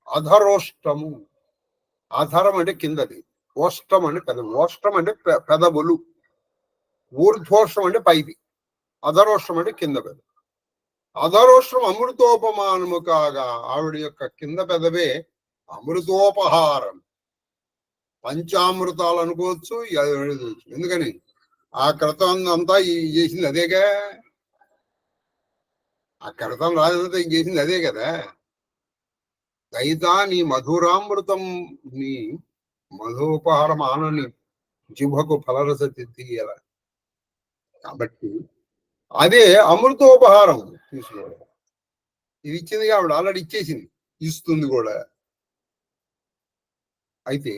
అధరోష్టము, అధరం అంటే కిందది, ఓష్టం అంటే పెద, ఓష్టం అంటే పెదవులు, ఊర్ధ్వోష్టం అంటే పైది, అధరోష్టం అంటే కింద పెద. అధరోష్టం అమృతోపమానము కాగా, ఆవిడ యొక్క కింద పెదవే అమృతోపహారం. పంచామృతాలు అనుకోవచ్చు, ఎందుకని ఆ క్రతం అంతా చేసింది అదేగా. ఆ క్రతం రాజంతా చేసింది అదే కదా. దయితా నీ మధురామృతం, నీ మధుపహారం ఆనని జిహ్వకు ఫలరస తీయాల. కాబట్టి అదే అమృతోపహారం తీసుకోవడం. ఇది ఇచ్చింది ఆవిడ, ఆల్రెడీ ఇచ్చేసింది, ఇస్తుంది కూడా. అయితే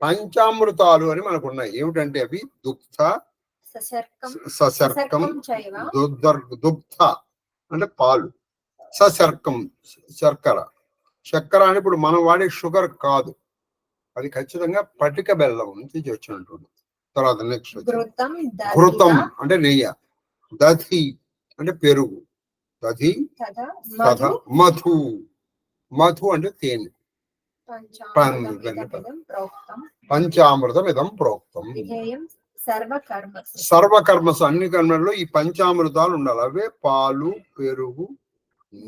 పంచామృతాలు అని మనకు ఉన్నాయి. ఏమిటంటే అవి దుగ్ధ, సశర్కం, దుగ్ధ అంటే పాలు, సశర్కం శర్కర. చక్కెర అని ఇప్పుడు మనం వాడే షుగర్ కాదు, అది ఖచ్చితంగా పటిక బెల్లం నుంచి వచ్చినట్టు. తర్వాత నెక్స్ట్ ఘృతం అంటే నెయ్యి, దధి అంటే పెరుగు, దధి తథ మధు, మధు అంటే తేనె. పంచామృతం ఇదం ప్రోక్తం. సర్వకర్మసు, అన్ని కర్మల్లో ఈ పంచామృతాలు ఉండాలి. అవే పాలు, పెరుగు,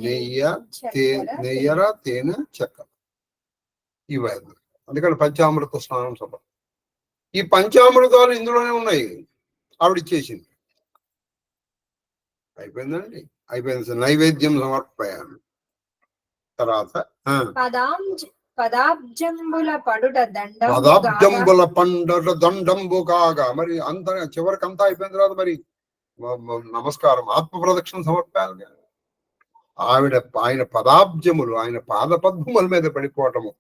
నెయ్యర, తేనె, చక్కెర, ఇవన్నీ. అందుకని పంచామృత స్నానం సభ. ఈ పంచామృతాలు ఇందులోనే ఉన్నాయి, ఆవిడిచ్చేసింది. అయిపోయిందండి, అయిపోయింది. నైవేద్యం సమర్పయాను. తర్వాత పదాబ్జంబుల పండుట దండంబు కాగా, మరి అంత చివరికి అంతా అయిపోయిన తర్వాత మరి నమస్కారం, ఆత్మ ప్రదక్షిణ సమర్పాలి. ఆయన పదాబ్జములు, ఆయన పాద పద్మముల మీద పడిపోవటము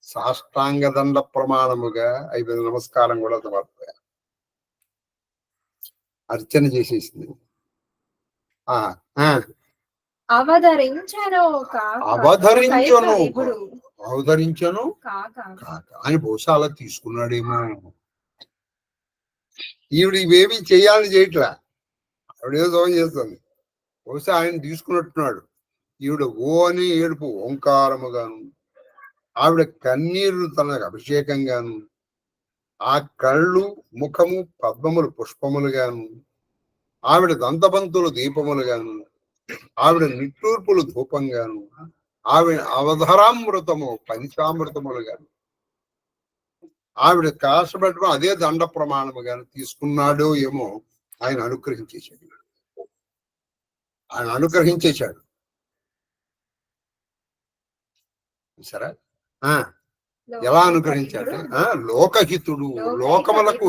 సాష్టాంగ దండ ప్రమాణముగా అయిపోయిన నమస్కారం కూడా సమర్పయాలి. అర్చన చేసేసింది. అవధరించను కాక అవధరించను ఇప్పుడు అవధరించను కాక కాక ఆయన బహుశా అలా తీసుకున్నాడేమో. ఈవిడ ఇవేవి చేయాలని చేయట్లా, ఆవిడేదో దోహం చేస్తుంది. బహుశా ఆయన తీసుకున్నట్టున్నాడు. ఈవిడ ఓ అని ఏడుపు ఓంకారముగాను, ఆవిడ కన్నీరు తనకు అభిషేకంగాను, ఆ కళ్ళు ముఖము పద్మములు పుష్పములుగాను, ఆవిడ దంతబంతులు దీపములుగాను, ఆవిడ నిట్టూర్పులు ధూపంగాను, ఆవిడ అవధరామృతము పంచామృతములుగాను, ఆవిడ కాశపెట్టడం అదే దండ ప్రమాణముగాను తీసుకున్నాడో ఏమో. ఆయన అనుగ్రహించేశాడు, ఆయన అనుగ్రహించేశాడు. సరే, ఎలా అనుగ్రహించాడు? లోకహితుడు, లోకములకు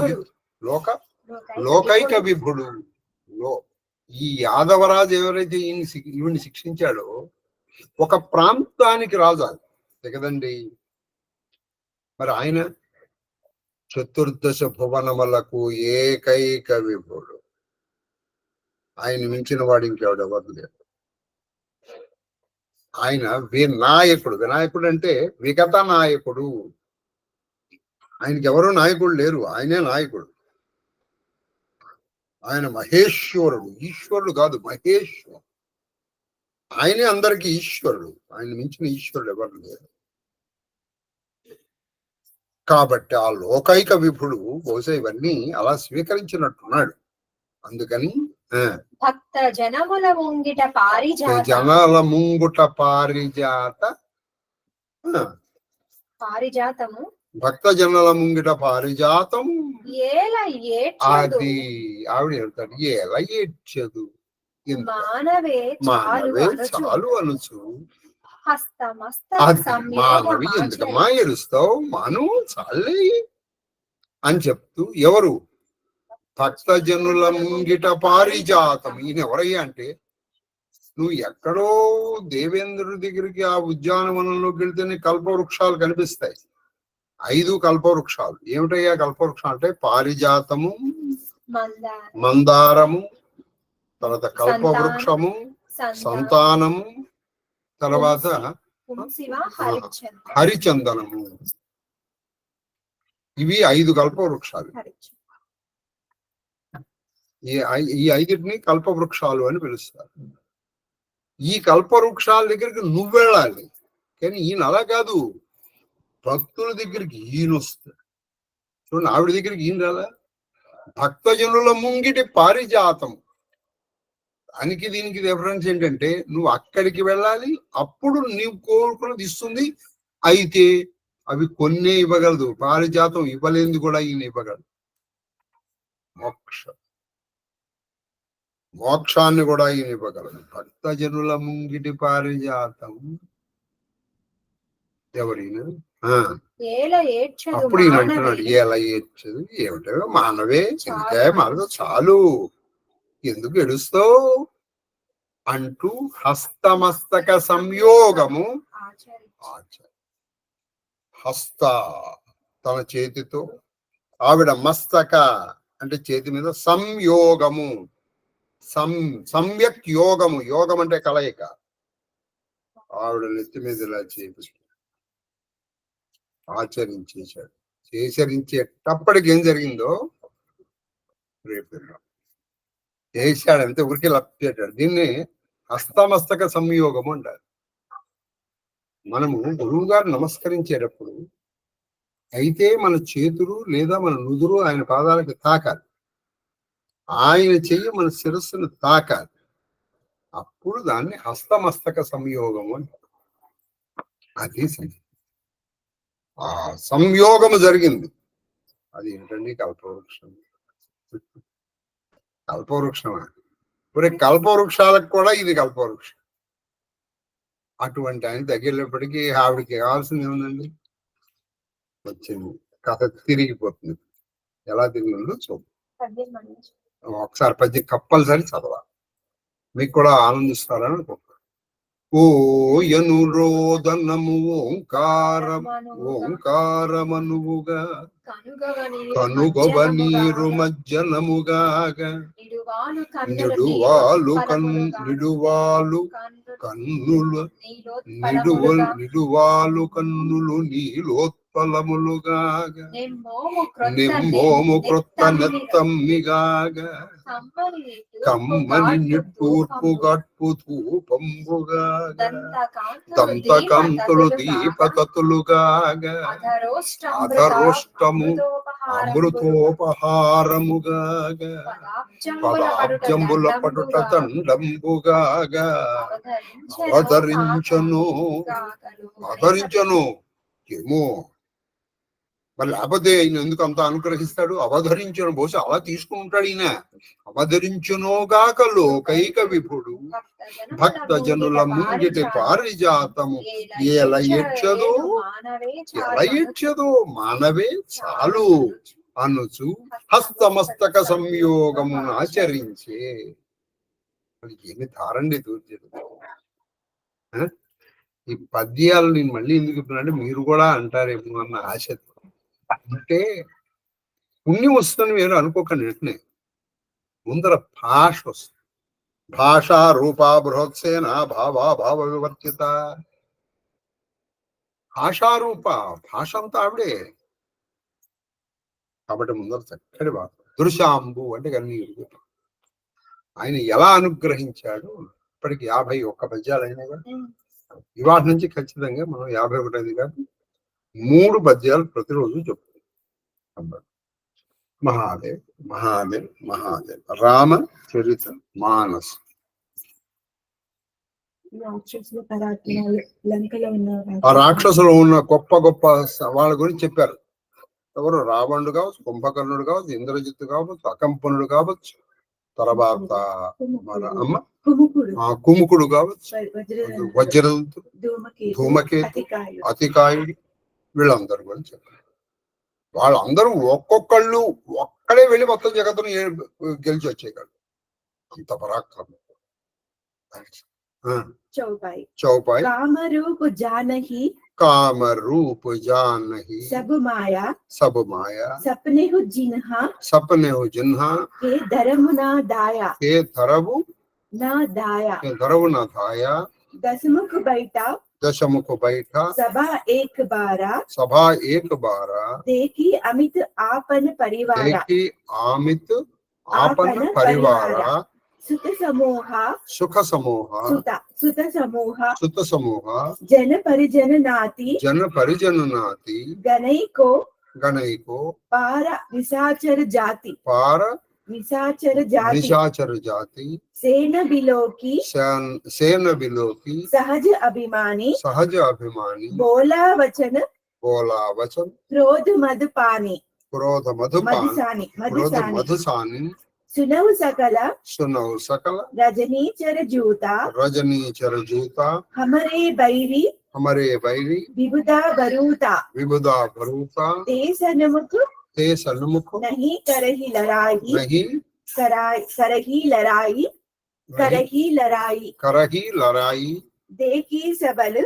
లోకైక విభుడు. ఈ యాదవరాజు ఎవరైతే ఈవిని శిక్షించాడో ఒక ప్రాంతానికి రాజు అది కదండి. మరి ఆయన చతుర్దశ భువనములకు ఏకైక విభుడు. ఆయన మించిన వాడు ఇంకెవడెవరు లేరు. ఆయన వినాయకుడు. వినాయకుడు అంటే విగత నాయకుడు. ఆయనకి ఎవరు నాయకుడు లేరు, ఆయనే నాయకుడు. ఆయన మహేశ్వరుడు, ఈశ్వరుడు కాదు, మహేశ్వరుడు. ఆయనే అందరికీ ఈశ్వరుడు. ఆయన మించిన ఈశ్వరుడు ఎవరు లేరు. కాబట్టి ఆ లోకైక విభుడు బహుశా ఇవన్నీ అలా స్వీకరించినట్టున్నాడు. అందుకని భక్త జనముల ముంగిట పారిజాతము భక్త జనుల ముంగిట పారిజాతం అది ఆవిడ చెప్తాడు, ఎలా ఏడ్చదు, మానవే చాలు అనుచు. మానవి ఎందుకమ్మా ఏడుస్తావు, మాను చాలే అని చెప్తూ, ఎవరు భక్త జనుల ముంగిట పారిజాతం. ఈయన ఎవరయ్యా అంటే, నువ్వు ఎక్కడో దేవేంద్రుడి దగ్గరికి ఆ ఉద్యానవనంలోకి వెళ్తేనే కల్పవృక్షాలు కనిపిస్తాయి. 5 కల్పవృక్షాలు. ఏమిటయ్యా కల్పవృక్షం అంటే? పారిజాతము, మందారము, తర్వాత కల్పవృక్షము, సంతానము, తర్వాత హరిచందనము. ఇవి 5 కల్పవృక్షాలు. ఈ 5టిని కల్పవృక్షాలు అని పిలుస్తారు. ఈ కల్పవృక్షాల దగ్గరికి నువ్వు వెళ్ళాలి, కానీ ఈయన అలా కాదు. భక్తుల దగ్గరికి ఈయన వస్తాడు. చూడండి, ఆవిడ దగ్గరికి ఈయన రాలా. భక్తజనుల ముంగిటి పారిజాతం. దానికి దీనికి డిఫరెన్స్ ఏంటంటే, నువ్వు అక్కడికి వెళ్ళాలి, అప్పుడు నీవు కోరుకున్నది ఇస్తుంది. అయితే అవి కొన్నే ఇవ్వగలదు, పారిజాతం ఇవ్వలేంది కూడా ఈయన ఇవ్వగలదు. మోక్షాన్ని కూడా ఈయన ఇవ్వగలడు. భక్తజనుల ముంగిటి పారిజాతం ఎవరైనా అప్పుడు ఈయన అంటున్నాడు, ఎలా ఏడ్చదు, ఏమిటో మానవే, ఇంకా మానవ చాలు, ఎందుకు ఏడుస్తావు అంటూ హస్తమస్తక సంయోగము హస్త తన చేతితో, ఆవిడ మస్తక అంటే చేతి మీద, సంయోగము సమ్యక్ యోగము, యోగం అంటే కలయిక, ఆవిడ నెత్తి మీద ఇలా చేపిస్తూ ఆచరించేశాడు. చేసరించేటప్పటికి ఏం జరిగిందో రేపు చేశాడంటే ఊరికి లప్పాడు. దీన్ని హస్తమస్తక సంయోగము అంటారు. మనము గురువు గారు నమస్కరించేటప్పుడు అయితే మన చేతులు లేదా మన నుదురు ఆయన పాదాలకు తాకాలి, ఆయన చెయ్యి మన శిరస్సును తాకాలి. అప్పుడు దాన్ని హస్తమస్తక సంయోగము అంటారు. అది ఆ సంయోగము జరిగింది. అది ఏంటండి? కల్పవృక్షం. కల్పవృక్షమా? మరి కల్పవృక్షాలకు కూడా ఇది కల్పవృక్షం. అటువంటి ఆయన దగ్గరప్పటికీ ఆవిడకి కావాల్సింది ఏముందండి? వచ్చింది, కథ తిరిగిపోతుంది. ఎలా తిరిగిందో చూద్దాం. ఒకసారి పద్యం కంపల్సరీ చదవాలి, మీకు కూడా ఆనందిస్తారని అనుకుంటున్నాను. ఓయను రోదనము ఓంకారమనువుగా కనుగొవ నీరు మజ్జనముగాగా నిడువాలు కన్నులు నిడువాలు కన్నులు నీలోత్పలములుగాగా నిమ్మోము క్రొత్త నెత్తమ్మిగాగా కమ్మని నిట్టూర్పు గట్పు ధూపంబుగాగా దంతకాంతులు దీపతతులుగాగా అధరోష్టము అమృతోపహారముగాగా పదాబ్జంబుల పటుట దండంబుగాగా అవధరించను ఏమో మరి లేకపోతే ఈయన ఎందుకు అంత అనుగ్రహిస్తాడు? అవధరించను, బహుశా అలా తీసుకుంటాడు ఈయన. అవధరించునోగాక లోకైక విభుడు భక్త జనుల ముంగిటి పారిజాతము ఎలా ఇచ్చదో మానవే చాలు అనుచు హస్తమస్తక సంయోగమును ఆచరించే. ఏమి ధారండి దూర్జుడు. ఈ పద్యాలు నేను మళ్ళీ ఎందుకు చెప్తున్నానంటే మీరు కూడా అంటారేమో అన్న ఆశ. అంటే పుణ్యం వస్తుందని మీరు అనుకోకండి. వెంటనే ముందర భాష వస్తుంది. భాష రూపా బృహత్సేన భావ వివర్తిత. భాషారూప, భాష అంతా ఆవిడే. కాబట్టి ముందర చక్కటి భాష. దృశాంబు అంటే కన్నీరు. ఆయన ఎలా అనుగ్రహించాడు. ఇప్పటికి 51 పద్యాలు అయినాయి కదా. ఇవాటి నుంచి ఖచ్చితంగా మనం 51 కాదు 3 పద్యాలు ప్రతిరోజు చెప్తాం. మహాదేవ్ మహాదేవ్ మహాదేవ్. రామ చరిత మానస్. ఆ రాక్షసులో ఉన్న గొప్ప గొప్ప వాళ్ళ గురించి చెప్పారు. ఎవరు? రావణుడు కావచ్చు, కుంభకర్ణుడు కావచ్చు, ఇంద్రజిత్తు కావచ్చు, అకంపనుడు కావచ్చు, తర్వాత మన అమ్మ కుముకుడు కావచ్చు, వజ్రదంతు, ధూమకేతు, అతికాయుడు, వీళ్ళందరూ కూడా చెప్పారు. వాళ్ళందరూ ఒక్కడే వెళ్ళి మొత్తం జగత్తును గెలిచి వచ్చేయగలరు. అంత పరాక్రమం. చౌపాయి కామరూప్ జానహి सब माया सपने हो जिन्हा के धर्म ना दाया दशमुख बैठा सभा एक बारा देखी अमित आपन परिवारा सुत समूह जन परिजन नाती गणैको पार निशाचर जाति सेन बिलोकी सहज अभिमानी बोला वचन क्रोध मधुपानी सुनव सकल रजनीचर जूता हमारे बैरी विबुदा बरूता ते सन्मुख नहीं करही लड़ाई देखी सबल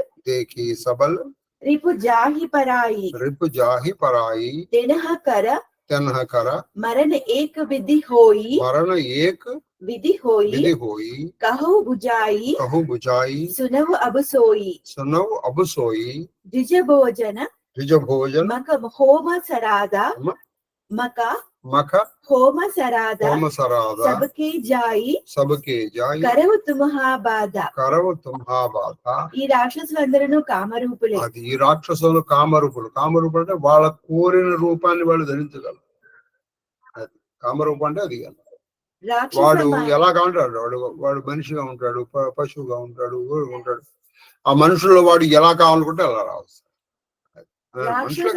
रिपु जाहि पराई तनह कर मरण एक विधि होई कहो बुझाई सुनव अब सोई द्विज भोजन मक होम सरादा सबके जाई करव तुम्हा बाधा ఈ రాక్షసులందరూ కామరూపులే. అది ఈ రాక్షసులు కామరూపులు అంటే వాళ్ళ కోరిన రూపాన్ని వాళ్ళు ధరించగలరు. కామరూపం అంటే అది. వాడు ఎలా కాంటాడు, వాడు మనిషిగా ఉంటాడు, పశువుగా ఉంటాడు, ఉంటాడు. ఆ మనుషుల్లో వాడు ఎలా కావాలనుకుంటే అలా రావచ్చు. రాక్షస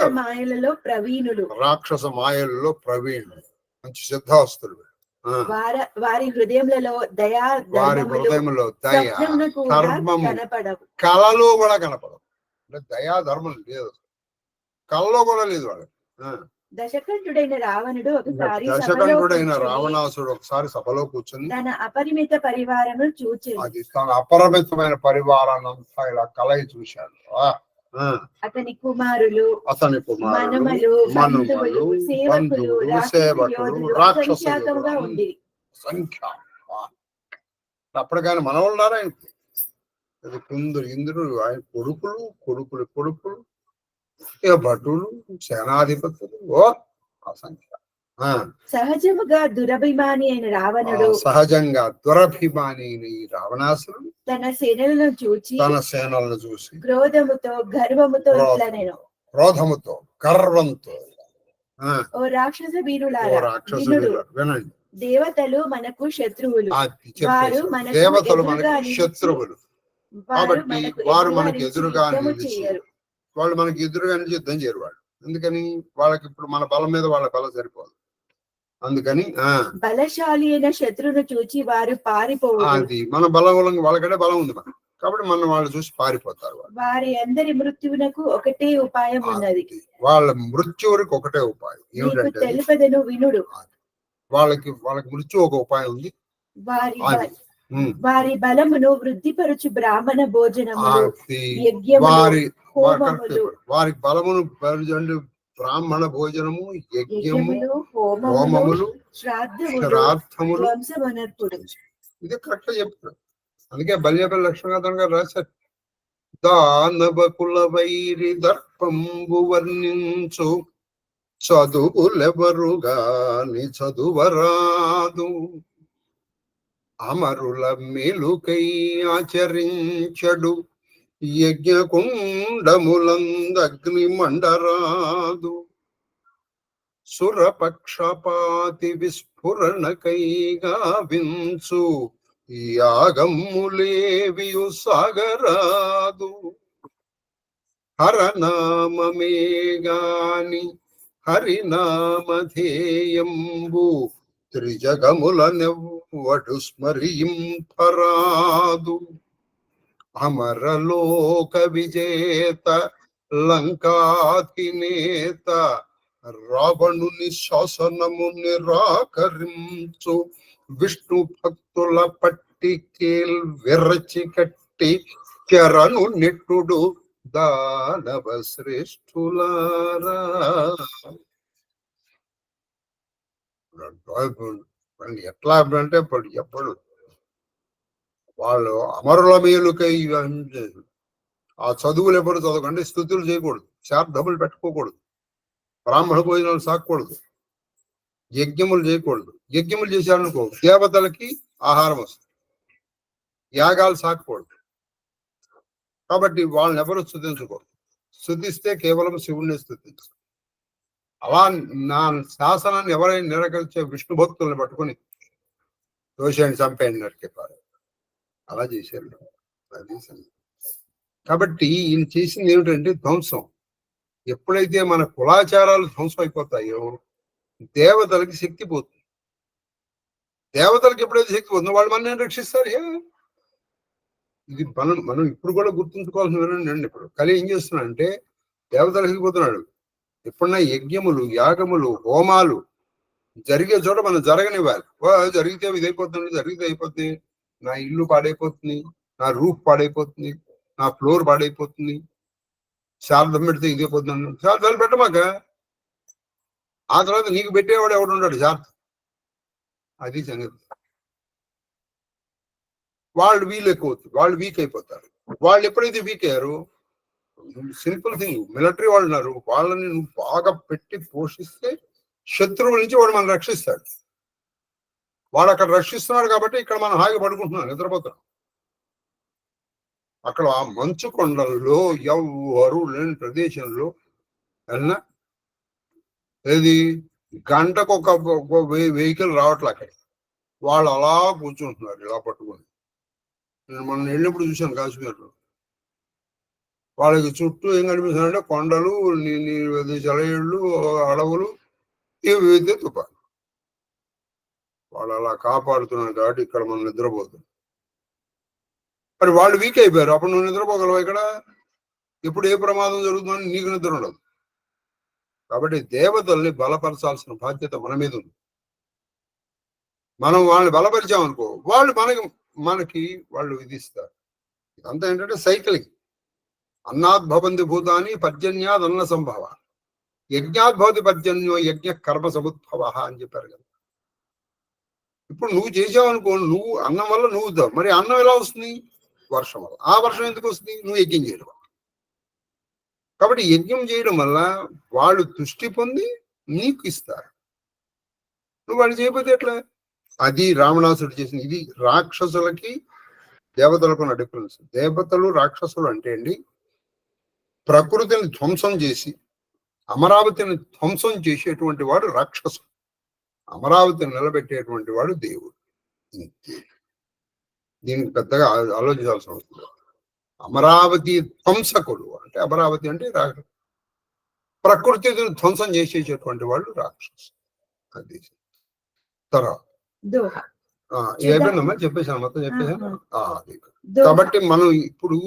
మాయలలో ప్రవీణులు మంచి సిద్ధాస్తులు. వారి హృదయంలో దయ ధర్మము కళలో కూడా కనపడవు. అంటే దయా ధర్మం లేదు, కళలో కూడా లేదు. వాడు దశకంఠుడైన రావణుడు ఒకసారి సభలో దశకంఠుడైన కూర్చుని రావణాసుడు ఒకసారి సభలో కూర్చొని తన అపరిమిత పరివారము చూచి అది తన అపరిమితమైన పరివారాన్నంతా ఇలా కలయి చూశాడు. అతని కుమారులు, అతని కుమారులు, మనుమలు, మనుమలు, సేవకులు, బంధువులు, సేవకులు, రాక్షసులు సంఖ్యాకంగా ఉంది. సంఖ్య అప్పటికైనా మనవున్నారా ఆయనకు? అది కుందురు ఇంద్రుడు, ఆయన కొడుకులు, కొడుకులు కొడుకులు, ఇక భటులు, సేనాధిపతులు, అసంఖ్య. సహజముగా దురభిమాని అయిన రావణుడు, సహజంగా దురభిమాని అయిన ఈ రావణాసుడు తన సేనలను చూసి క్రోధముతో గర్వముతో ఇట్లా నేను క్రోధముతో గర్వంతో ఓ రాక్షస వీరులారా వినండి, దేవతలు మనకు శత్రువులు, దేవతలు మనకు శత్రువులు కాబట్టి వారు మనకి ఎదురుగా వాళ్ళు మనకి ఎదురుగా యుద్ధం చేయరు. వాళ్ళు ఎందుకని? వాళ్ళకి ఇప్పుడు మన బలం మీద వాళ్ళ బలం సరిపోదు. అందుకని బలశాలి అయిన శత్రువును చూచి వారు పారిపోవాలి. అది మన బలం వాళ్ళకంటే బలం ఉంది మనకి, కాబట్టి మనం వాళ్ళు చూసి పారిపోతారు. వారి అందరి మృత్యువునకు ఒకటే ఉపాయం ఉన్నది. వాళ్ళ మృత్యువుకి ఒకటే ఉపాయం ఏమిటంటే తెలుపదను వినుడు. వాళ్ళకి మృత్యు ఒక ఉపాయం ఉంది. వారి బలమును వృద్ధిపరచు బ్రాహ్మణ భోజనములు, వారి బలమును బ్రాహ్మణ భోజనము, యజ్ఞములు, హోమములు, శ్రాద్ధములు. ఇది కరెక్ట్ గా చెప్తారు. అందుకే బల్యపల్లి లక్ష్మీనాథన్ గారు రాశారు, దానవ వైరి దర్పంబు వర్ణించు చదువులెవరుగాని చదువరాదు, అమరుల మేలుకై ఆచరించడు యజ్ఞకుండములందగ్ని మండరాదు, సురపక్షపాతి విస్ఫురణకైగా వించు యాగమ్ములేవియు సాగరాదు, హరనామమేగాని హరినామధేయంబు త్రిజగములనెవ్వడు స్మరింపరాదు, అమరలోక విజేత లంకాధినేత రావణుని శాసనము నిరాకరించు విష్ణు భక్తుల పట్టికేల్ విరచి కట్టి కెరను నెట్టుడు దానవ శ్రేష్ఠులారా. ఎట్లా అంటే ఎప్పుడు వాళ్ళు అమరుల మేలుకై ఆ చదువులు ఎప్పుడు చదవకండి, స్థుతులు చేయకూడదు, శాబ్దములు పెట్టుకోకూడదు, బ్రాహ్మణ భోజనాలు సాగకూడదు, యజ్ఞములు చేయకూడదు. యజ్ఞములు చేశారనుకో దేవతలకి ఆహారం వస్తుంది, యాగాలు సాగకూడదు. కాబట్టి వాళ్ళని ఎవరు స్థుతించకూడదు. స్థుతిస్తే కేవలం శివుణ్ణి స్థుతించు. అలా నా శాసనాన్ని ఎవరైనా నిరాకరించే విష్ణు భక్తులను పట్టుకుని దోషాన్ని చంపేయండి, నరికేపారు. అలా చేశారు. కాబట్టి ఈయన చేసింది ఏమిటంటే ధ్వంసం. ఎప్పుడైతే మన కులాచారాలు ధ్వంసం అయిపోతాయో దేవతలకి శక్తి పోతుంది. దేవతలకి ఎప్పుడైతే శక్తి పోతుందో వాళ్ళు మనల్ని రక్షిస్తారు. ఇది మనం ఇప్పుడు కూడా గుర్తుంచుకోవాల్సిన. ఇప్పుడు కలి ఏం చేస్తున్నాడంటే దేవతలకి పోతున్నాడు. ఎప్పుడన్నా యజ్ఞములు, యాగములు, హోమాలు జరిగే చోట మనం జరగనివ్వాలి. జరిగితే ఇదైపోతుంది, జరిగితే అయిపోతుంది, నా ఇల్లు పాడైపోతుంది, నా రూఫ్ పాడైపోతుంది, నా ఫ్లోర్ పాడైపోతుంది, శారదం పెడితే ఇదైపోతుంది. శారదాలు పెట్టమాక, ఆ తర్వాత నీకు పెట్టేవాడు ఎవడు ఉన్నాడు శారద. అది సంగతి. వాళ్ళు వాళ్ళు వీక్ అయిపోతారు. వాళ్ళు ఎప్పుడైతే వీక్ అయ్యారు, సింపుల్ థింగ్, మిలిటరీ వాళ్ళు ఉన్నారు, వాళ్ళని నువ్వు బాగా పెట్టి పోషిస్తే శత్రువుల నుంచి వాడు మనం రక్షిస్తాడు. వాడు అక్కడ రక్షిస్తున్నాడు కాబట్టి ఇక్కడ మనం హాయిగా పడుకుంటున్నాం, నిద్రపోతున్నాం. అక్కడ ఆ మంచు కొండల్లో ఎవ్వరు లేని ప్రదేశంలో వెళ్ళినా ఏది గంటకు ఒక వెహికల్ రావట్లే. అక్కడ వాళ్ళు అలా కూర్చుంటున్నారు ఇలా పట్టుకుని. నేను మొన్న వెళ్ళినప్పుడు చూశాను కాశ్మీర్లో. వాళ్ళకి చుట్టూ ఏం కనిపిస్తున్నాయంటే కొండలు, జలయేళ్ళు, అడవులు, ఇవి తుపాలు. వాళ్ళు అలా కాపాడుతున్నారు కాబట్టి ఇక్కడ మనం నిద్రపోతున్నాం. మరి వాళ్ళు వీక్ అయిపోయారు. అప్పుడు నువ్వు నిద్రపోగలవు. ఇక్కడ ఎప్పుడు ఏ ప్రమాదం జరుగుతుందని నీకు నిద్ర ఉండదు. కాబట్టి దేవతల్ని బలపరచాల్సిన బాధ్యత మన మీద ఉంది. మనం వాళ్ళని బలపరిచామనుకో వాళ్ళు మనకి వాళ్ళు విధిస్తారు. ఇదంతా ఏంటంటే సైక్లింగ్. అన్నాద్ భవంతి భూతాని పర్జన్యాద్ అన్న సంభవ, యజ్ఞాద్ భవతి పర్జన్యో యజ్ఞ కర్మ సముద్భవ అని చెప్పారు కదా. ఇప్పుడు నువ్వు చేసావనుకో, నువ్వు అన్నం వల్ల నువ్వు మరి అన్నం ఎలా వస్తుంది? వర్షం వల్ల. ఆ వర్షం ఎందుకు వస్తుంది? నువ్వు యజ్ఞం చేయడం వల్ల. కాబట్టి యజ్ఞం చేయడం వల్ల వాళ్ళు దృష్టి పొంది నీకు ఇస్తారు. నువ్వు వాళ్ళు చేయకపోతే ఎట్లా? అది రావణాసుడు చేసింది. ఇది రాక్షసులకి దేవతలకు ఉన్న డిఫరెన్స్. దేవతలు రాక్షసులు అంటే అండి, ప్రకృతిని ధ్వంసం చేసి అమరావతిని ధ్వంసం చేసేటువంటి వాడు రాక్షసుడు, అమరావతిని నిలబెట్టేటువంటి వాడు దేవుడు. దీనికి పెద్దగా ఆలోచించాల్సిన అవసరం లేదు. అమరావతి ధ్వంసకుడు అంటే, అమరావతి అంటే ప్రకృతిని ధ్వంసం చేసేటటువంటి వాళ్ళు రాక్షసు. అది తర్వాత ఏమైందమ్మా చెప్పేశాను, మొత్తం చెప్పేశాను. అది కాబట్టి మనం ఇప్పుడు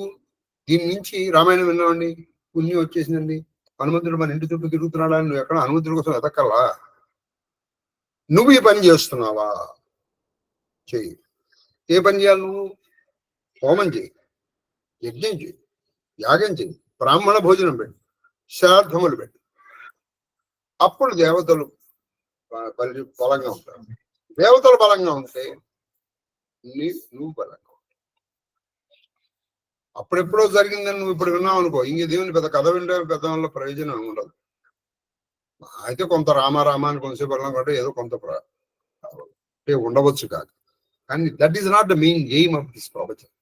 దీని నుంచి రామాయణం విన్నామండి, పుణ్యం వచ్చేసిందండి, హనుమంతుడు మన ఇంటి చుట్టూ తిరుగుతున్నాడా, నువ్వు ఎక్కడ హనుమంతుడి కోసం ఎదక్కలా? నువ్వు ఈ పని చేస్తున్నావా? చెయ్యి. ఏ పని చేయాలి నువ్వు? హోమం చేయి, యజ్ఞం చేయి, యాగం చేయి, బ్రాహ్మణ భోజనం పెట్టు, శ్రాద్ధములు పెట్టు. అప్పుడు దేవతలు బలంగా ఉంటారు. దేవతలు బలంగా ఉంటే నువ్వు బలంగా ఉంటావు. అప్పుడెప్పుడో జరిగిందని నువ్వు ఇప్పుడు విన్నావు అనుకో, ఇంక దేవుని పెద్ద కథ వింటే పెద్ద వల్ల ప్రయోజనం ఉండదు. అయితే కొంత రామారామాన్ని కొంతసేపు వెళ్ళడం కంటే ఏదో కొంత ఉండవచ్చు కాదు, కానీ that is not the main aim of this ప్రవచనం.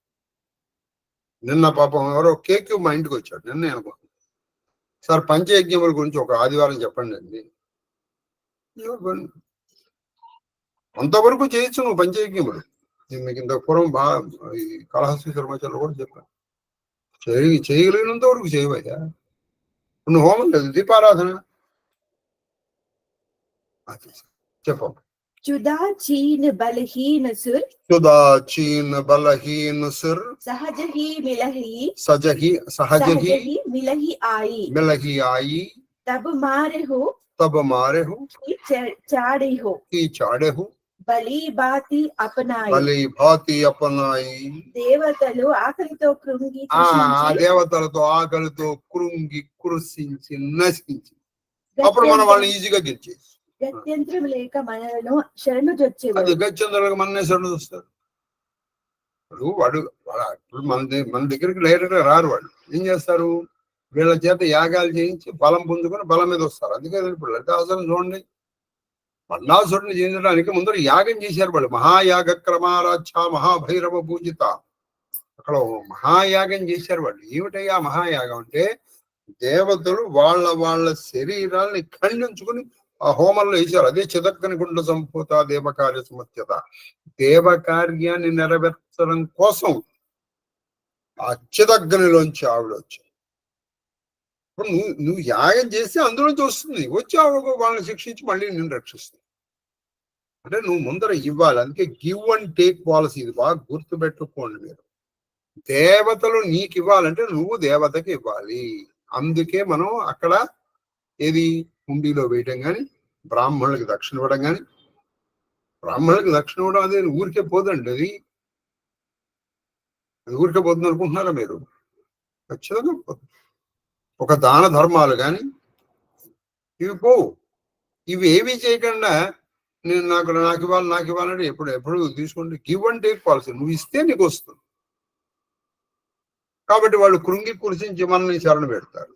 నిన్న పాపం ఎవరో కేక్ మా ఇంటికి వచ్చాడు. నిన్న అనుకో, సార్ పంచయజ్ఞముల గురించి ఒక ఆదివారం చెప్పండి అండి. అంతవరకు చేయొచ్చు నువ్వు పంచయజ్ఞములు. మీకు ఇంత పూర్వం బాగా ఈ కాళహస్తి ధర్మచర్యలో కూడా చెప్పాను, చేయగలిగినంత వరకు చేయవయ్యా. నువ్వు హోమం లేదు, దీపారాధన చెప్పు. చుదాచీన్ బలహీన సుర్, చుదాచీన్ బలహీన సుర్, సహజహి మిలహి, సహజహి మిలహి ఆయి, మిలహి ఆయి, తబ మారే హో, చాడే హో, చాడే హో, బలి భాతి అపనాయి. దేవతలు ఆకలితో కృంగి, దేవతలతో ఆకలితో కృంగి కృషించి నశించి అప్పుడు మనం వాళ్ళని ఈజీగా గెలిచేసి గత్యంతరం లేక మనలో శరణు వచ్చేవాడు. గత్యంతరం మననే శరణు చూస్తారు. వాడు మన దగ్గరికి డైరెక్ట్ గా రారు. వాళ్ళు ఏం చేస్తారు? వీళ్ళ చేత యాగాలు చేయించి బలం పొందుకొని బలం మీద వస్తారు. అందుకే ఇప్పుడు లలితాసురుని చూడండి, మన్నాసురుని చెందడానికి ముందర యాగం చేశారు వాళ్ళు. మహాయాగ క్రమారాధ్య మహాభైరవ పూజిత, అక్కడ మహాయాగం చేశారు వాళ్ళు. ఏమిటయ్యా మహాయాగం అంటే, దేవతలు వాళ్ళ శరీరాల్ని ఖండించుకుని ఆ హోమంలో వేశారు. అదే చిదక్కని గుండ సంపూత దేవకార్య సమత్యత. దేవకార్యాన్ని నెరవేర్చడం కోసం ఆ చిదగ్గనిలోంచి ఆవిడ వచ్చి, ఇప్పుడు నువ్వు యాగం చేస్తే అందులోంచి వస్తుంది, వచ్చి ఆవిడ వాళ్ళని శిక్షించి మళ్ళీ నేను రక్షిస్తుంది. అంటే నువ్వు ముందర ఇవ్వాలి. అందుకే గివ్ అండ్ టేక్ పాలసీ. ఇది బాగా గుర్తుపెట్టుకోండి మీరు. దేవతలు నీకు ఇవ్వాలంటే నువ్వు దేవతకి ఇవ్వాలి. అందుకే మనం అక్కడ ఏది హుండీలో వేయటం కానీ, బ్రాహ్మణులకి దక్షిణ ఇవ్వడం కానీ. బ్రాహ్మణులకి దక్షిణ ఇవ్వడం అదే ఊరికే పోదండి, అది ఊరికే పోతుంది అనుకుంటున్నారా మీరు? ఖచ్చితంగా పోతుంది. ఒక దాన ధర్మాలు కానీ ఇవి పోవు. ఇవి ఏమీ చేయకుండా నేను నాకు ఇవ్వాలంటే ఎప్పుడు తీసుకోండి. Give and take policy. నువ్వు ఇస్తే నీకు వస్తుంది. కాబట్టి వాళ్ళు కృంగి కురిసించి మనల్ని శరణ పెడతారు.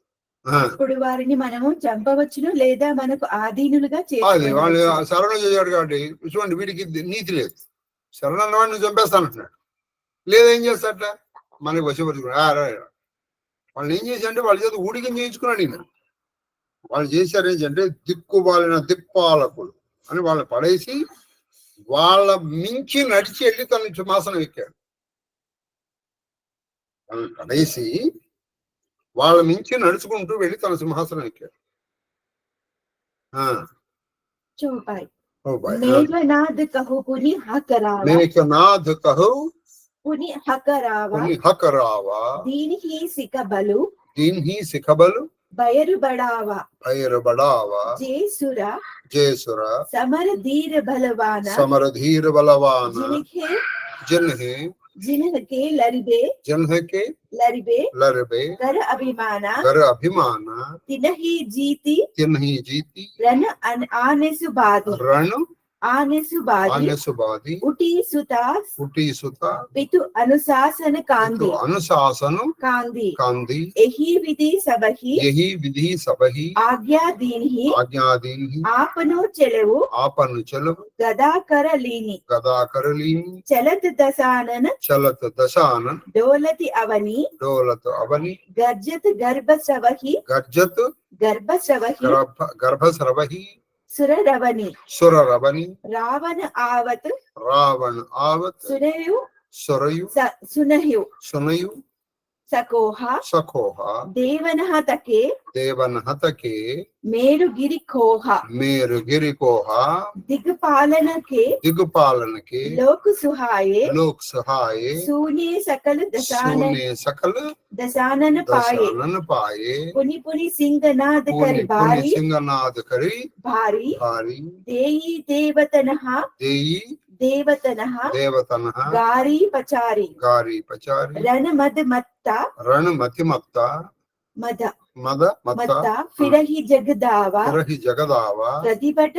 ఇప్పుడు వారిని మనము చంపవచ్చును లేదా మనకు ఆధీనులుగా అది వాళ్ళు శరణ చేశాడు. కాబట్టి చూడండి, వీడికి నీతి లేదు. శరణ అన్నవాడిని నువ్వు చంపేస్తానంటున్నాడు. లేదేం చేస్తాట మనకి వశపరుచుకున్నాడు. వాళ్ళని ఏం చేశారంటే వాళ్ళ చేత ఊడికం చేయించుకున్నాడు ఈయన. వాళ్ళు చేశారు ఏంటంటే దిక్కుబాలిన దిక్పాలకులు అని వాళ్ళని పడేసి వాళ్ళ మించి నడిచి వెళ్ళి తన సింహాసనం ఎక్కాడు. వాళ్ళని పడేసి వాళ్ళ మించి నడుచుకుంటూ వెళ్ళి తన సింహాసనం ఎక్కాడు. మేఘనాథ్ కహు పుని హకరావా, దీనిహి సికబలు బయరుబడావా భైరబడావా జేసుర జేసుర సమర ధీర బలవాన సమరధీర బలవాన జినకే जिन्हें జినకే లరిబే जिन्हें లరిబే लरबे కర అభిమాన कर अभिमान తినహి జీతి तिन्हीं जीती రణ ఆనెసు బాది रण ఆనెసు బాది आने सुबादी ఉటి సుతా फुटी सुता పితు అనుశాసన కాంది अनुशासन కాంది कांदी ఎహి విధి సబహి यही विधि सबही ఆజ్ఞా దీనిహి आज्ञादीन ఆపను చెలవు आपन चलो గదాకర లీని गदा करलीन చలత దశానన चलत दशानन డోలతి అవని डोलत अवनी గర్జత్ గర్భ సవహి गर्जत గర్భ సవహి गर्भ सरवही సురరవని सुर रवनी రావణ ఆవత్ रावण आवत సునయు सुरयु సునయు सुनयु సకోహ सखोहा దేవనః తకే देवन हतके మేరుగిరి కోహ मेरु गिरि कोहा దిగ్పాలనకే दिगपालन के లోకు సుహాయే लोक सहाय సూనే సకల सोने सकल దశానన పాయే दशानन पाए పుని పుని సింగనాద पुनि కరి पुनि భారి सिंहनाद करी భారి भारी దేయి దేవతనః देई దేవతనః देवतनः గారి పచారి गारी पचारी రణ మద మత్త रण मतिमत्ता మద मद మత్త मत्ता ఫిరహి జగదావా फिरहि जगदावा ప్రతిభట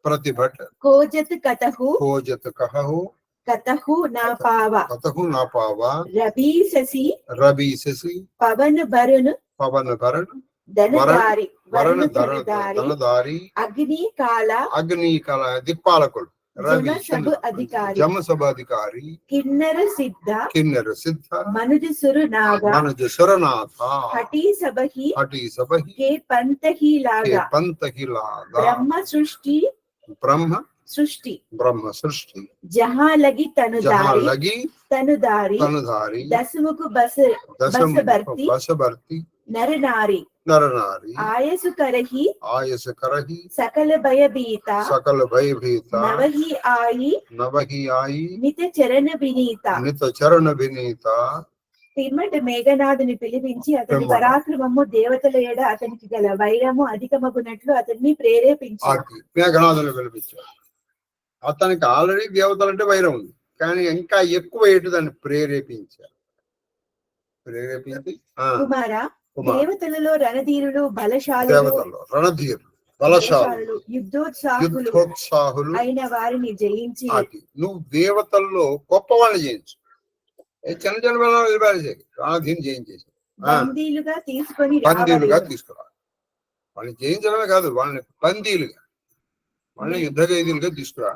प्रतिभट కోజత్ కతహు खोजत कहु కతహు నా పావ कतहु ना पावा రవి శశి रवि शशि పవన్ భరున్ पवन भरण ధనదారి वरण వరుణ धरण ధనదారి धनधारी అగ్ని కాల अग्नि कला दिक्पालकुल रवि జమ సబ్ అధికారి जम सब अधिकारी కిన్నర సిద్ధ किन्नर सिद्ध మనుజ సురు నాగ मनुज सुरनाथा హటి సబహి हटि सबहि కే పంతహి के లాగా पंत ही लागा బ్రహ్మ సృష్టి ब्रह्म సృష్టి ब्रह्म सृष्टि జహా లగి తను जहाँ దారి लगी తను దారి तनधारी దశముకు బస दसम बसबर्ती, बस भरती నర నారి नर नारी ఆయసు కరహి आयस करही సకల భయభీత सकल भय भीता నవహి ఆయి नवही आई మిత చరణ వినీత नित चरण विनीता పిమ్మట మేఘనాథుని పిలిపించి అతని పిమ్మట. పరాక్రమము దేవతల ఎడ అతనికి గల వైరము అధికమగునట్లు అతన్ని ప్రేరేపించాడు ఆకి మేఘనాథుని పిలిపించాడు. అతనికి ఆల్రెడీ దేవతలంటే వైరం ఉంది, కానీ ఇంకా ఎక్కువ ఏంటి దాన్ని ప్రేరేపించారు. ప్రేరేపించి కుమార కుమార్ దేవతలలో రణధీరులు బలశాలులు దేవతల్లో రణధీరులు బలశాలు యుద్ధోత్సాహులు యుద్ధోత్సాహులు అయిన వారిని జయించి ఆకి నువ్వు దేవతల్లో గొప్పవాళ్ళని జయించు. చిన్న చిన్న పిల్లలు వదిలిపారేసాయి, రణధీని జయించేసి బందీలుగా తీసుకొని బందీలుగా రావాలి. తీసుకురా. వాళ్ళని జయించడమే కాదు, వాళ్ళని బందీలుగా, వాళ్ళని యుద్ధ ఖైదీలుగా తీసుకురా.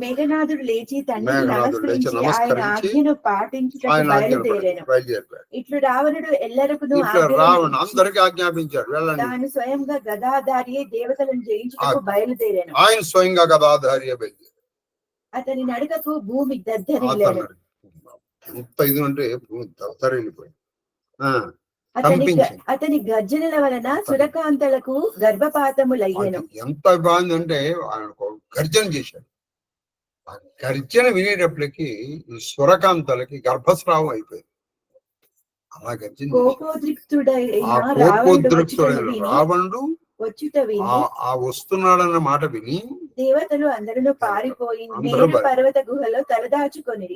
మేఘనాథుడు లేచి తండ్రి మేఘనాథుడు లేచి నమస్కరించి ఆయన నమస్కరించి ఆజ్ఞను పాటించుటకు ఆయన బయలుదేరాను. బయలుదేరిపోయాడు. ఇట్లు రావణుడు ఎల్లరకును ఇట్లా రావణ అందరికి ఆజ్ఞాపించాడు, వెళ్ళండి. తాను స్వయంగా గదాధారి దేవతలను జయించుటకు బయలుదేరాను. ఆయన స్వయంగా గదాధార్య బయలుదేరి అతని నడకకు భూమి దద్దరిల్లాడు. 35 అంటే భూమి దద్దరిల్లిపోయింది. అతని గర్జనల వలన సురకాంతలకు గర్భపాతములయ్యాను. ఎంత బాగుందంటే ఆయన గర్జన చేశాడు. ఆ గర్జన వినేటప్పటికి ఈ సురకాంతలకి గర్భస్రావం అయిపోయింది. అలా గర్జన కోపోద్రిక్తుడైన రావణుడు వచ్చుట విని ఆ వస్తున్నాడన్న మాట విని దేవతలు అందరూ పారిపోయి అందరూ మేరు పర్వత గుహలో తలదాచుకొని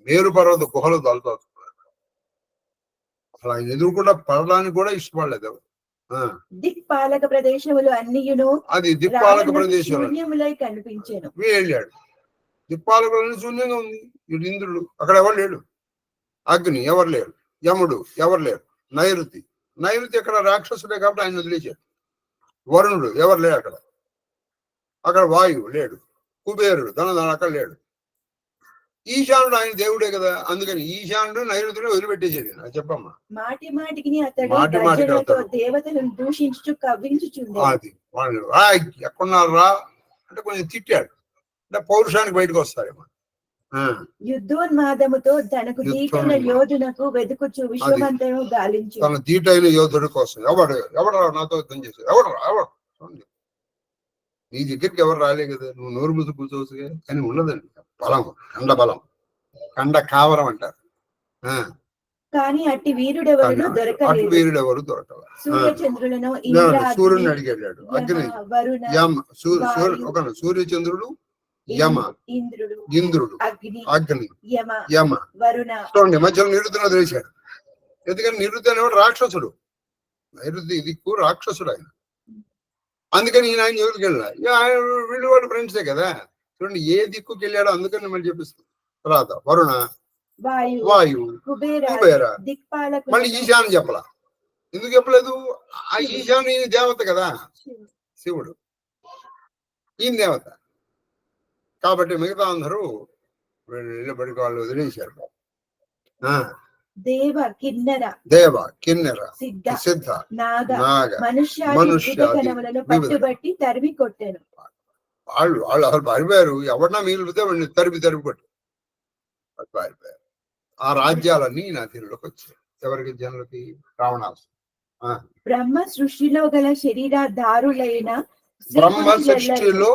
మేరు పర్వత గుహలు తలదాచుకున్నారు. అలా ఎదురుకుండా పడడానికి కూడా ఇష్టపడలేదు. దిక్పాలక ప్రదేశములు అన్నియును అది దిక్పాలక ప్రదేశం శూన్యములై కనిపించాను. వెళ్ళాడు. దిక్పాలకులన్నీ శూన్యంగా ఉంది. ఇటు ఇంద్రుడు అక్కడ ఎవరు లేడు, అగ్ని ఎవరు లేరు, యముడు ఎవరు లేరు, నైరుతి అక్కడ రాక్షసుడే కాబట్టి ఆయన వదిలేశాడు. వరుణుడు ఎవరు లేరు అక్కడ వాయువు లేడు, కుబేరుడు అక్కడ లేడు. ఈశానుడు ఆయన దేవుడే కదా, అందుకని ఈశానుడు నైరుతిని వదిలిపెట్టేసేది. చెప్పమ్మా. మాటి మాటికి అతడు దేవతలను దూషించు కవ్వించుచుండే. అది వాళ్ళు ఎక్కడున్నారు రా అంటే కొంచెం తిట్టాడు, అంటే పౌరుషానికి బయటకు వస్తారేమో. యుద్ధోన్మాదముతో తనకు దీటైన యోధునకు వెతుకుచు విశ్వమంతము గాలించు. తన దీటైన యోధుడి కోసం ఎవడు నాతో యుద్ధం చేశాడు, ఎవడు నీ దగ్గరికి ఎవరు రాలే కదా, నువ్వు నోరు ముసు కూర్చోవచ్చుగా. కానీ ఉండదండి బలం, కండ బలం, కండ కావరం అంటారు. కానీ అట్టి వీరుడెవరును అటు దొరకలేదు. వీరుడు ఎవరు దొరకల. సూర్యచంద్రులను సూర్యుని అడిగాడు. అగ్ని, వరుణ, యమ, సూర్యచంద్రుడు, యమ, ఇంద్రుడు, ఇంద్రుడు, అగ్ని, అగ్ని, యమ, యమ. వరుణ. చూడండి, మధ్యలో నిరుద్ధిని వదిలేశాడు. ఎందుకని నిరుద్ధి అనేవాడు రాక్షసుడు. నైరుద్ధి దిక్కు రాక్షసుడు ఆయన. అందుకని ఈయన ఆయన ఎవరికి వెళ్ళాలి, వీళ్ళు వాడు ఫ్రెండ్సే కదా. చూడండి ఏ దిక్కుకి వెళ్ళాడో అందుకని మళ్ళీ చెప్పిస్తుంది. తర్వాత వరుణ, వాయు, కుబేర, మళ్ళీ ఈశాన్యం చెప్పలా. ఎందుకు చెప్పలేదు? ఆ ఈశాన్య ఈయన దేవత కదా, శివుడు ఈయన దేవత. కాబట్టి మిగతా అందరూ నిలబడి వాళ్ళు వదిలేశారు. దేవ, కిన్నెర, సిద్ధ, నాగ, మనుష్య పట్టుబట్టి తరిమి కొట్టాను. వాళ్ళు అసలు పారిపోయారు. ఎవరన్నా మిగిలితే వాడిని తరిమి కొట్టారు. పారిపోయారు. ఆ రాజ్యాలన్నీ నా తీరులోకి వచ్చాయి. ఎవరికి? జనులకి, రావణాసు. బ్రహ్మ సృష్టిలో గల శరీరధారులైన బ్రహ్మ సృష్టిలో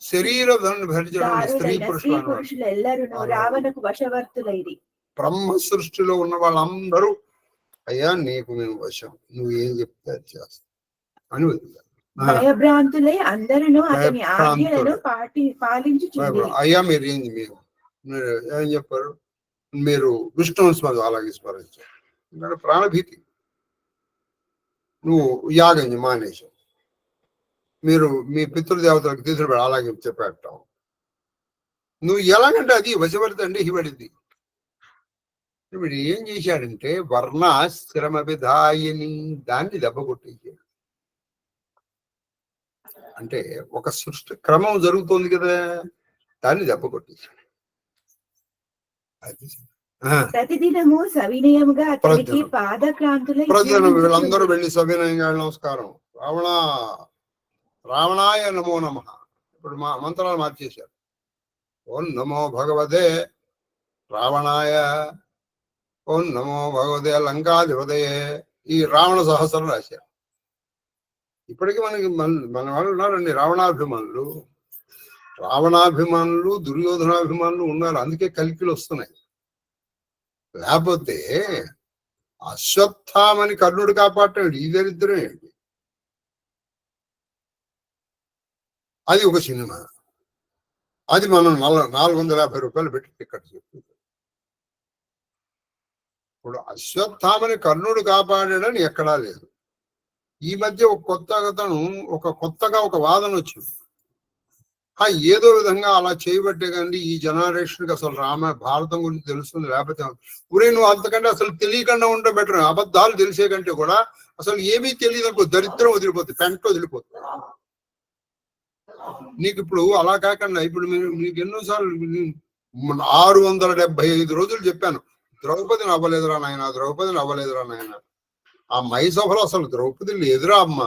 శరీరధారులను భరించిన స్త్రీ పురుషులు ఎల్లరూ రావణకు వశవర్తులైరి. బ్రహ్మ సృష్టిలో ఉన్న వాళ్ళందరూ అయ్యా నీకు మేము వశం, నువ్వు ఏం చెప్తే అది చేస్తాం అని వదిలేదు. భయభ్రాంతులై అందరూ అతని ఆజ్ఞలను పాలించుచుండిరి. అయ్యా మీరు ఏం చెప్పారు? మీరు విష్ణువుని అలాగే స్మరించారు. ఎందుకంటే ప్రాణభీతి. నువ్వు యాగం మానేశావు. మీరు మీ పితృదేవతలకు తీసుకుని అలాగే చెప్పేటావు. నువ్వు ఎలాగంటే అది వశవర్తి అంటే ఇవ్వడింది. వీడు ఏం చేశాడంటే వర్ణ స్థిరమభిధాయిని దాన్ని దెబ్బ కొట్టేశాడు. అంటే ఒక సృష్టి క్రమం జరుగుతోంది కదా, దాన్ని దెబ్బ కొట్టేశాడు. ప్రతిదినము సవినయముగా అతనికి పాదక్రాంతులై వీళ్ళందరూ వెళ్ళి సవినయంగా నమస్కారం. రావణాయ నమో నమః. ఇప్పుడు మా మంత్రాలు మార్చేశారు. ఓం నమో భగవతే రావణాయ, ఓం నమో భగవతే లంకాధిపతయే. ఈ రావణ సహస్రం రాశారు. ఇప్పటికీ మన వాళ్ళు ఉన్నారండి రావణాభిమానులు, దుర్యోధనాభిమానులు ఉన్నారు. అందుకే కలికిలు వస్తున్నాయి. లేకపోతే అశ్వత్థామని కర్ణుడు కాపాడాడు. ఈ దరిద్రం ఏంటి? అది ఒక సినిమా. అది మనం 450 రూపాయలు పెట్టి టికెట్ చెప్తుంది. ఇప్పుడు అశ్వత్థామని కర్ణుడు కాపాడాడని ఎక్కడా లేదు. ఈ మధ్య కొత్తగా ఒక వాదన వచ్చింది. ఏదో విధంగా అలా చేయబట్టే కానీ ఈ జనరేషన్కి అసలు భారతం గురించి తెలుస్తుంది. లేకపోతే నువ్వు అంతకంటే అసలు తెలియకుండా ఉంటే బెటర్. అబద్ధాలు తెలిసే కంటే కూడా అసలు ఏమీ తెలియదు అనుకో, దరిద్రం వదిలిపోతుంది, పెంట వదిలిపోతుంది నీకు. ఇప్పుడు అలా కాకుండా ఇప్పుడు మీకు ఎన్నోసార్లు 675 రోజులు చెప్పాను, ద్రౌపదిని అవ్వలేదురా నాయన. ఆ మైసభలో అసలు ద్రౌపది లేదురా అమ్మ.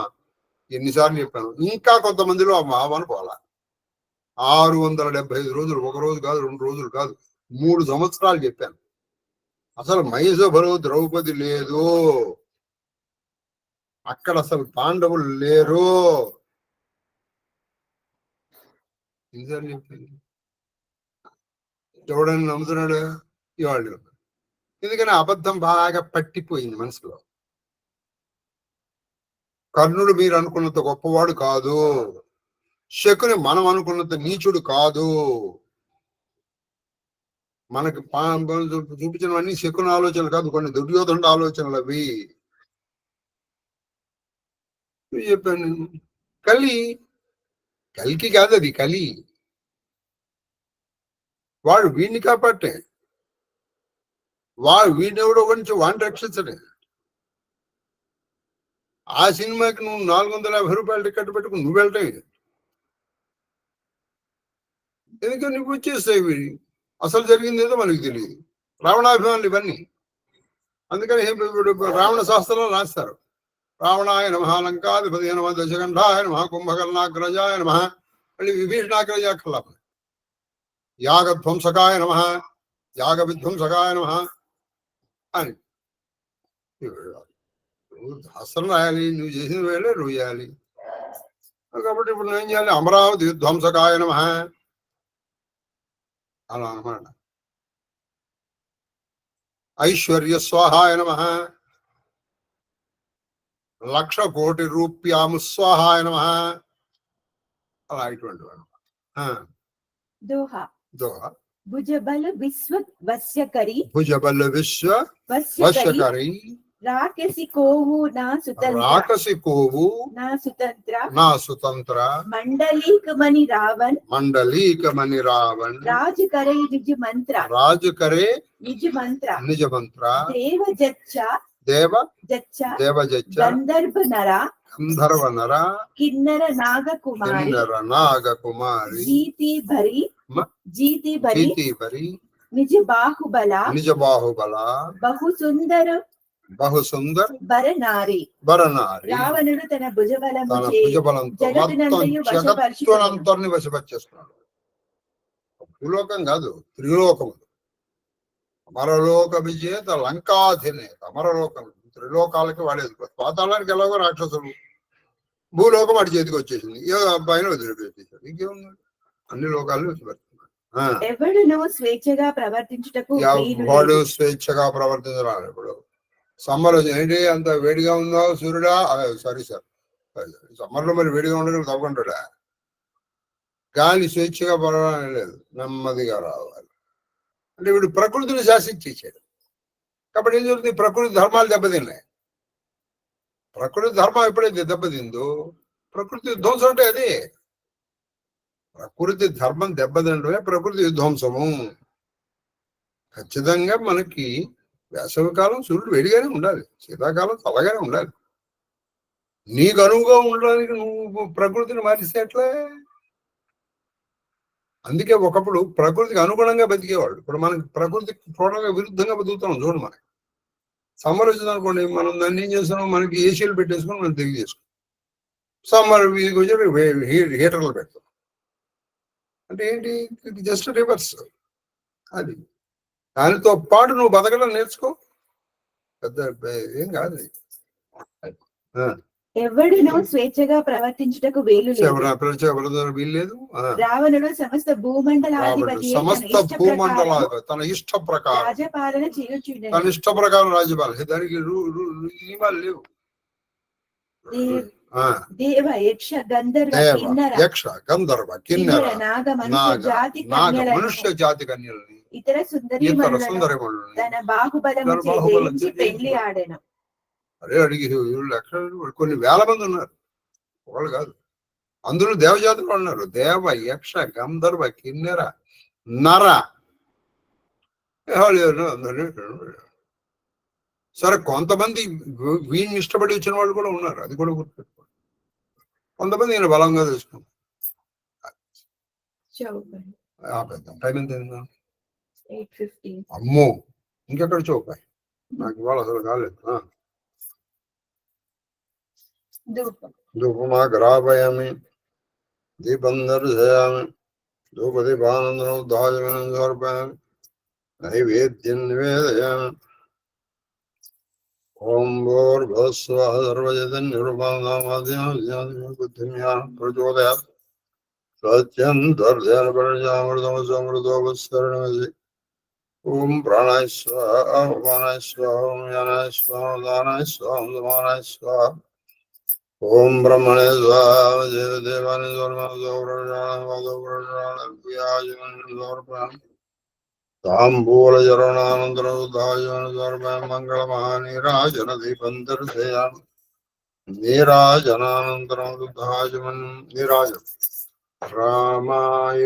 ఎన్నిసార్లు చెప్పాను. ఇంకా కొంతమందిలో అమ్మ అని పోలా. 675 రోజులు, 1 రోజు కాదు, 2 రోజులు కాదు, 3 సంవత్సరాలు చెప్పాను. అసలు మైసభలో ద్రౌపది లేదు, అక్కడ అసలు పాండవులు లేరు. ఎన్నిసార్లు చెప్పాను? ఎవడని నమ్ముతున్నాడు ఇవాళ్ళు? ఎందుకని అబద్ధం బాగా పట్టిపోయింది మనసులో. కర్ణుడు మీరు అనుకున్నంత గొప్పవాడు కాదు, శకుని మనం అనుకున్నంత నీచుడు కాదు. మనకి చూపించినవన్నీ శకుని ఆలోచనలు కాదు, కొన్ని దుర్యోధనుడు ఆలోచనలు అవి. చెప్పాను కలికి కాదు, అది కలి. వాడు వీడిని కాపాటే, వీడెవడో గురించి వాడిని రక్షించడే. ఆ సినిమాకి నువ్వు 450 రూపాయలు టికెట్ పెట్టుకుని నువ్వు వెళ్తాయి. ఎందుకంటే నువ్వు వచ్చేస్తాయి. అసలు జరిగింది ఏదో మనకి తెలియదు. రావణాభిమానులు ఇవన్నీ. అందుకని రావణ శాస్త్రంలో రాస్తారు. రావణాయ నమః, లంకాధిపతయ నమః, దశకంఠాయ నమః, కుంభకర్ణాగ్రజాయ నమః, మళ్ళీ విభీషణాగ్రజ కల్లాపన, యాగధ్వంసకాయ నమః, యాగ విధ్వంసకాయ నమః అని శాస్త్రం రాయాలి. నువ్వు చేసిన వేళే నువ్వు చేయాలి. కాబట్టి ఇప్పుడు నువ్వేం చేయాలి? అమరావతి విధ్వంసకాయ నమః అలా అన్నమాట. ఐశ్వర్య స్వాహాయ నమః, 1,00,000 కోటి రూప్యాము స్వాహాయ నమః. అలా ఇటువంటి వాడు. दोहा దోహ भुजबल विश्व वश्य करी భుజబల విశ్వ वश्य వశకరి राक्षसी कोहु ना सुतंत्र రాకసి కోవు ना सुतंत्र నా సుతంత్ర मंडलीक मणि रावण మండలీకమని రావణ్ राज करे निज मंत्र రాజు కరే निज मंत्र నిజ మంత్ర देव जच्चा దేవ जच्चा దేవజచ్చ गंधर्व नरा గంధర్వ నర किन्नर नाग कुमारी కిన్నర నాగ కుమారి जीती भरी మ- जीती भरी ప్రీతి బరి निज बाहुबला నిజ బాహుబల बहु सुंदर బహు సుందర बर नारी బరనారి రావణుడు తన భుజబలము తన చే భుజబలంతో మొత్తం జగత్తునంతయు వశపరచుకొనెను. జగత్తునంతరిని వశపరిచేస్తున్నాడు. భూలోకం కాదు, త్రిలోకము. అమరలోక విజేత లంకాధినేత. అమరలోకం త్రిలోకాలకి వాడేది. పాతాళానికి ఎలాగో రాక్షసులు, భూలోకం వాడి చేతికి వచ్చేసింది. ఏ అబ్బాయిని వదిలిపెట్టేశాడు. ఇంకేముంది, అన్ని లోకాలను వదిలిపెడుతున్నాడు. ఎవడును స్వేచ్ఛగా ప్రవర్తించుటకు వీలు వాడు లేదు. స్వేచ్ఛగా ప్రవర్తించరాడు. ఇప్పుడు సమ్మర్ ఏంటి అంత వేడిగా ఉందో సూర్యుడా, సారీ సార్, సమ్మర్లో మరి వేడిగా ఉండడం తవ్వుకుంటాడా? గాలి స్వేచ్ఛగా పడడం లేదు, నెమ్మదిగా రావాలి. అంటే వీడు ప్రకృతిని శాసించేసాడు. కాబట్టి ఏం జరుగుతుంది, ప్రకృతి ధర్మాలు దెబ్బతిన్నాయి. ప్రకృతి ధర్మం ఎప్పుడైతే దెబ్బతిందో ప్రకృతి ధ్వంసం అంటే అదే. ప్రకృతి ధర్మం దెబ్బతింటమే ప్రకృతి విధ్వంసము. ఖచ్చితంగా మనకి వేసవికాలం సూర్యుడు వేడిగానే ఉండాలి, శీతాకాలం చల్లగానే ఉండాలి. నీకు అనువుగా ఉండడానికి నువ్వు ప్రకృతిని మారిస్తే ఎట్లా? అందుకే ఒకప్పుడు ప్రకృతికి అనుగుణంగా బతికేవాళ్ళు. ఇప్పుడు మనకి ప్రకృతికి టోటల్గా విరుద్ధంగా బతుకుతాం. చూడండి, మనకి సమ్మర్ వచ్చింది అనుకోండి, మనం దాన్ని ఏం చేస్తున్నాం, మనకి ఏసీలు పెట్టేసుకొని మనం తిరిగి చేసుకుంటాం. సమ్మర్ వీధికి వచ్చి హీటర్లు పెడతాం. అంటే ఏంటి, జస్ట్ రివర్స్. అది దానితో పాటు నువ్వు బతకడం నేర్చుకో, పెద్ద ఏం కాదు. ఎవడును స్వేచ్ఛగా ప్రవర్తించుటకు వేలు లేదు. ఎవరు వీల్లేదు. రావణుడు సమస్త భూమండలాధిపతి సమస్త భూమండలాధిపతి తన ఇష్ట ప్రకారం రాజపాలన చేయుచుండెను. తన ఇష్ట ప్రకారం రాజ్యపాలన. దానికి నియమాలు లేవు. దేవ యక్ష గంధర్వ దేవ కిన్నర యక్ష గంధర్వ కిన్నెర నాగ మనుష్య నాగ జాతి నాగ కన్యలను, మనుష్య జాతి కన్యలని ఇతర ఇతర సుందరీమణులను సుందరిమణులని తన బాహుబలము తన బాహుబలము జయించి చే పెళ్లి ఆడెను. అరే అడిగి వీళ్ళు ఎక్కడ కొన్ని వేల మంది ఉన్నారు, ఒకళ్ళు కాదు. అందులో దేవజాతులు ఉన్నారు. దేవ యక్ష గంధర్వ కిన్నెర నర. సరే, కొంతమంది వీడిని ఇష్టపడి వచ్చిన వాళ్ళు కూడా ఉన్నారు, అది కూడా గుర్తుపెట్టుకోండి. కొంతమంది నేను బలంగా తెలుసుకున్నాను. టైం ఎంత అయిందా? 8:15. అమ్మో, ఇంకెక్కడ చూపాయి, నాకు ఇవాళ అసలు కాలేదు. ధూపం ధూపమా గ్రాపయామి దీపం దర్శయామి ధూపదీపానందనం దాజనం సమర్పయామి నైవేద్యం నివేదయామి. ఓం భూర్భువస్సువః సర్వచైతన్యరూపానామాద్యం బుద్ధిం ప్రచోదయాత్ సత్యం దర్శన పరిణామృతమృతోపస్కరణమసి. ఓం ప్రాణాయ స్వాహ అపానాయ స్వాహ ఓం యానాయ స్వాహ ఉదానాయ స్వాహ సమానాయ స్వాహ. ఓం బ్రహ్మణే స్వాహ దేవాని సమర్పయామి. తాంబూలచరణానంతరం మంగళమహానీరాజన దీపం దర్శయామి. నీరాజనానంతరం దుద్ధాజమన్ నీరాజ రామాయ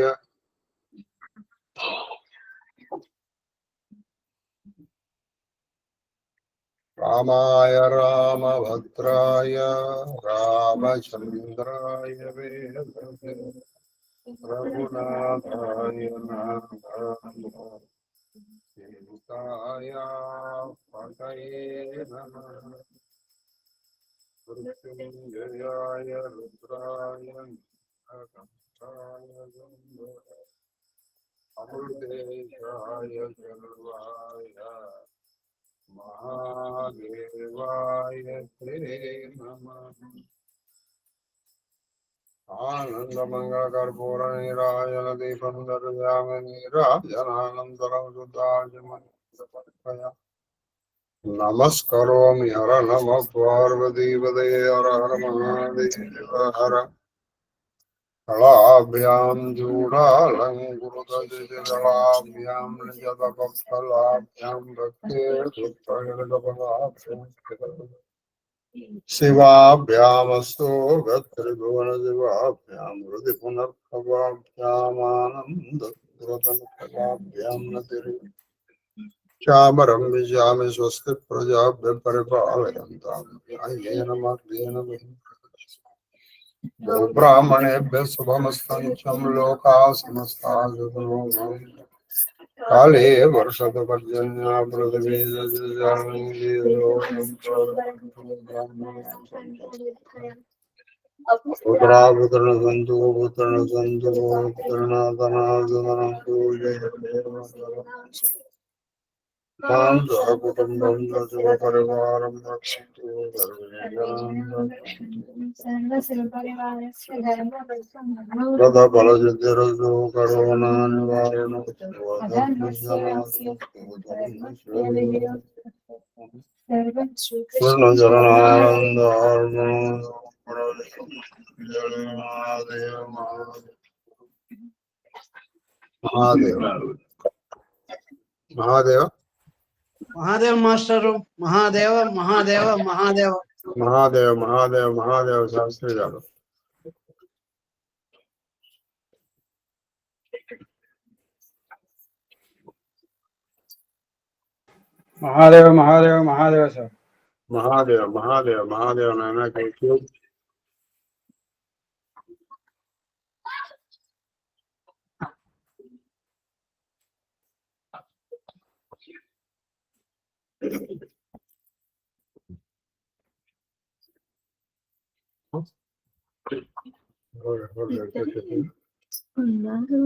రామాయ రామభద్రాయ రామచంద్రాయ వేదసే రఘునాథాయ సీతాయ పతయే నమః. మృత్యుంజయాయ రుద్రాయ అమృతేశాయ సర్వాయ మహాదేవాయ తే నమః. ఆనందమంగళకర్పూర నీరాజన దీపం దర్శయామి. నీరాజనానంతరం శుద్ధాచమయ నమస్కరోమి హర నమ పార్వతీపదయే హర హర మహాదేవ హర కళాభ్యాం చూడాలంగురుదళాభ్యాం నిజదపలాభ్యాం శివాభ్యామస్తో గత్రిభువన శివాభ్యాం హృది పునర్భవాభ్యామానందభ్యాం నతిరి చామరం విజామి స్వస్తి ప్రజాభ్య పరిపాలయంతాం న్యాయేన మార్గేణ బ్రాహ్మణేభ్య శుభమస్తంచం లోకా సమస్తా సుఖినో భవంతు. కాళే వర్షతు పర్జన్య పృథివీ పుత్రాపుత్రణ సంతు పుత్రణ సంతు పుత్రనాథనాథనం కుటుంబం పరివారం రక్షించు గత బల సిద్ధిరసు కరోనా నివారణ పూర్ణ జరణానంద మహాదేవ మహాదేవ మహాదేవ్ మాస్టరు మహాదేవ మహాదేవ మహాదేవ మహాదేవ మహాదేవ మహాదేవ శాస్త్రి గారు మహాదేవ మహాదేవ మహాదేవ సార్ మహాదేవ మహాదేవ మహాదేవ నాయన ఉన్నారు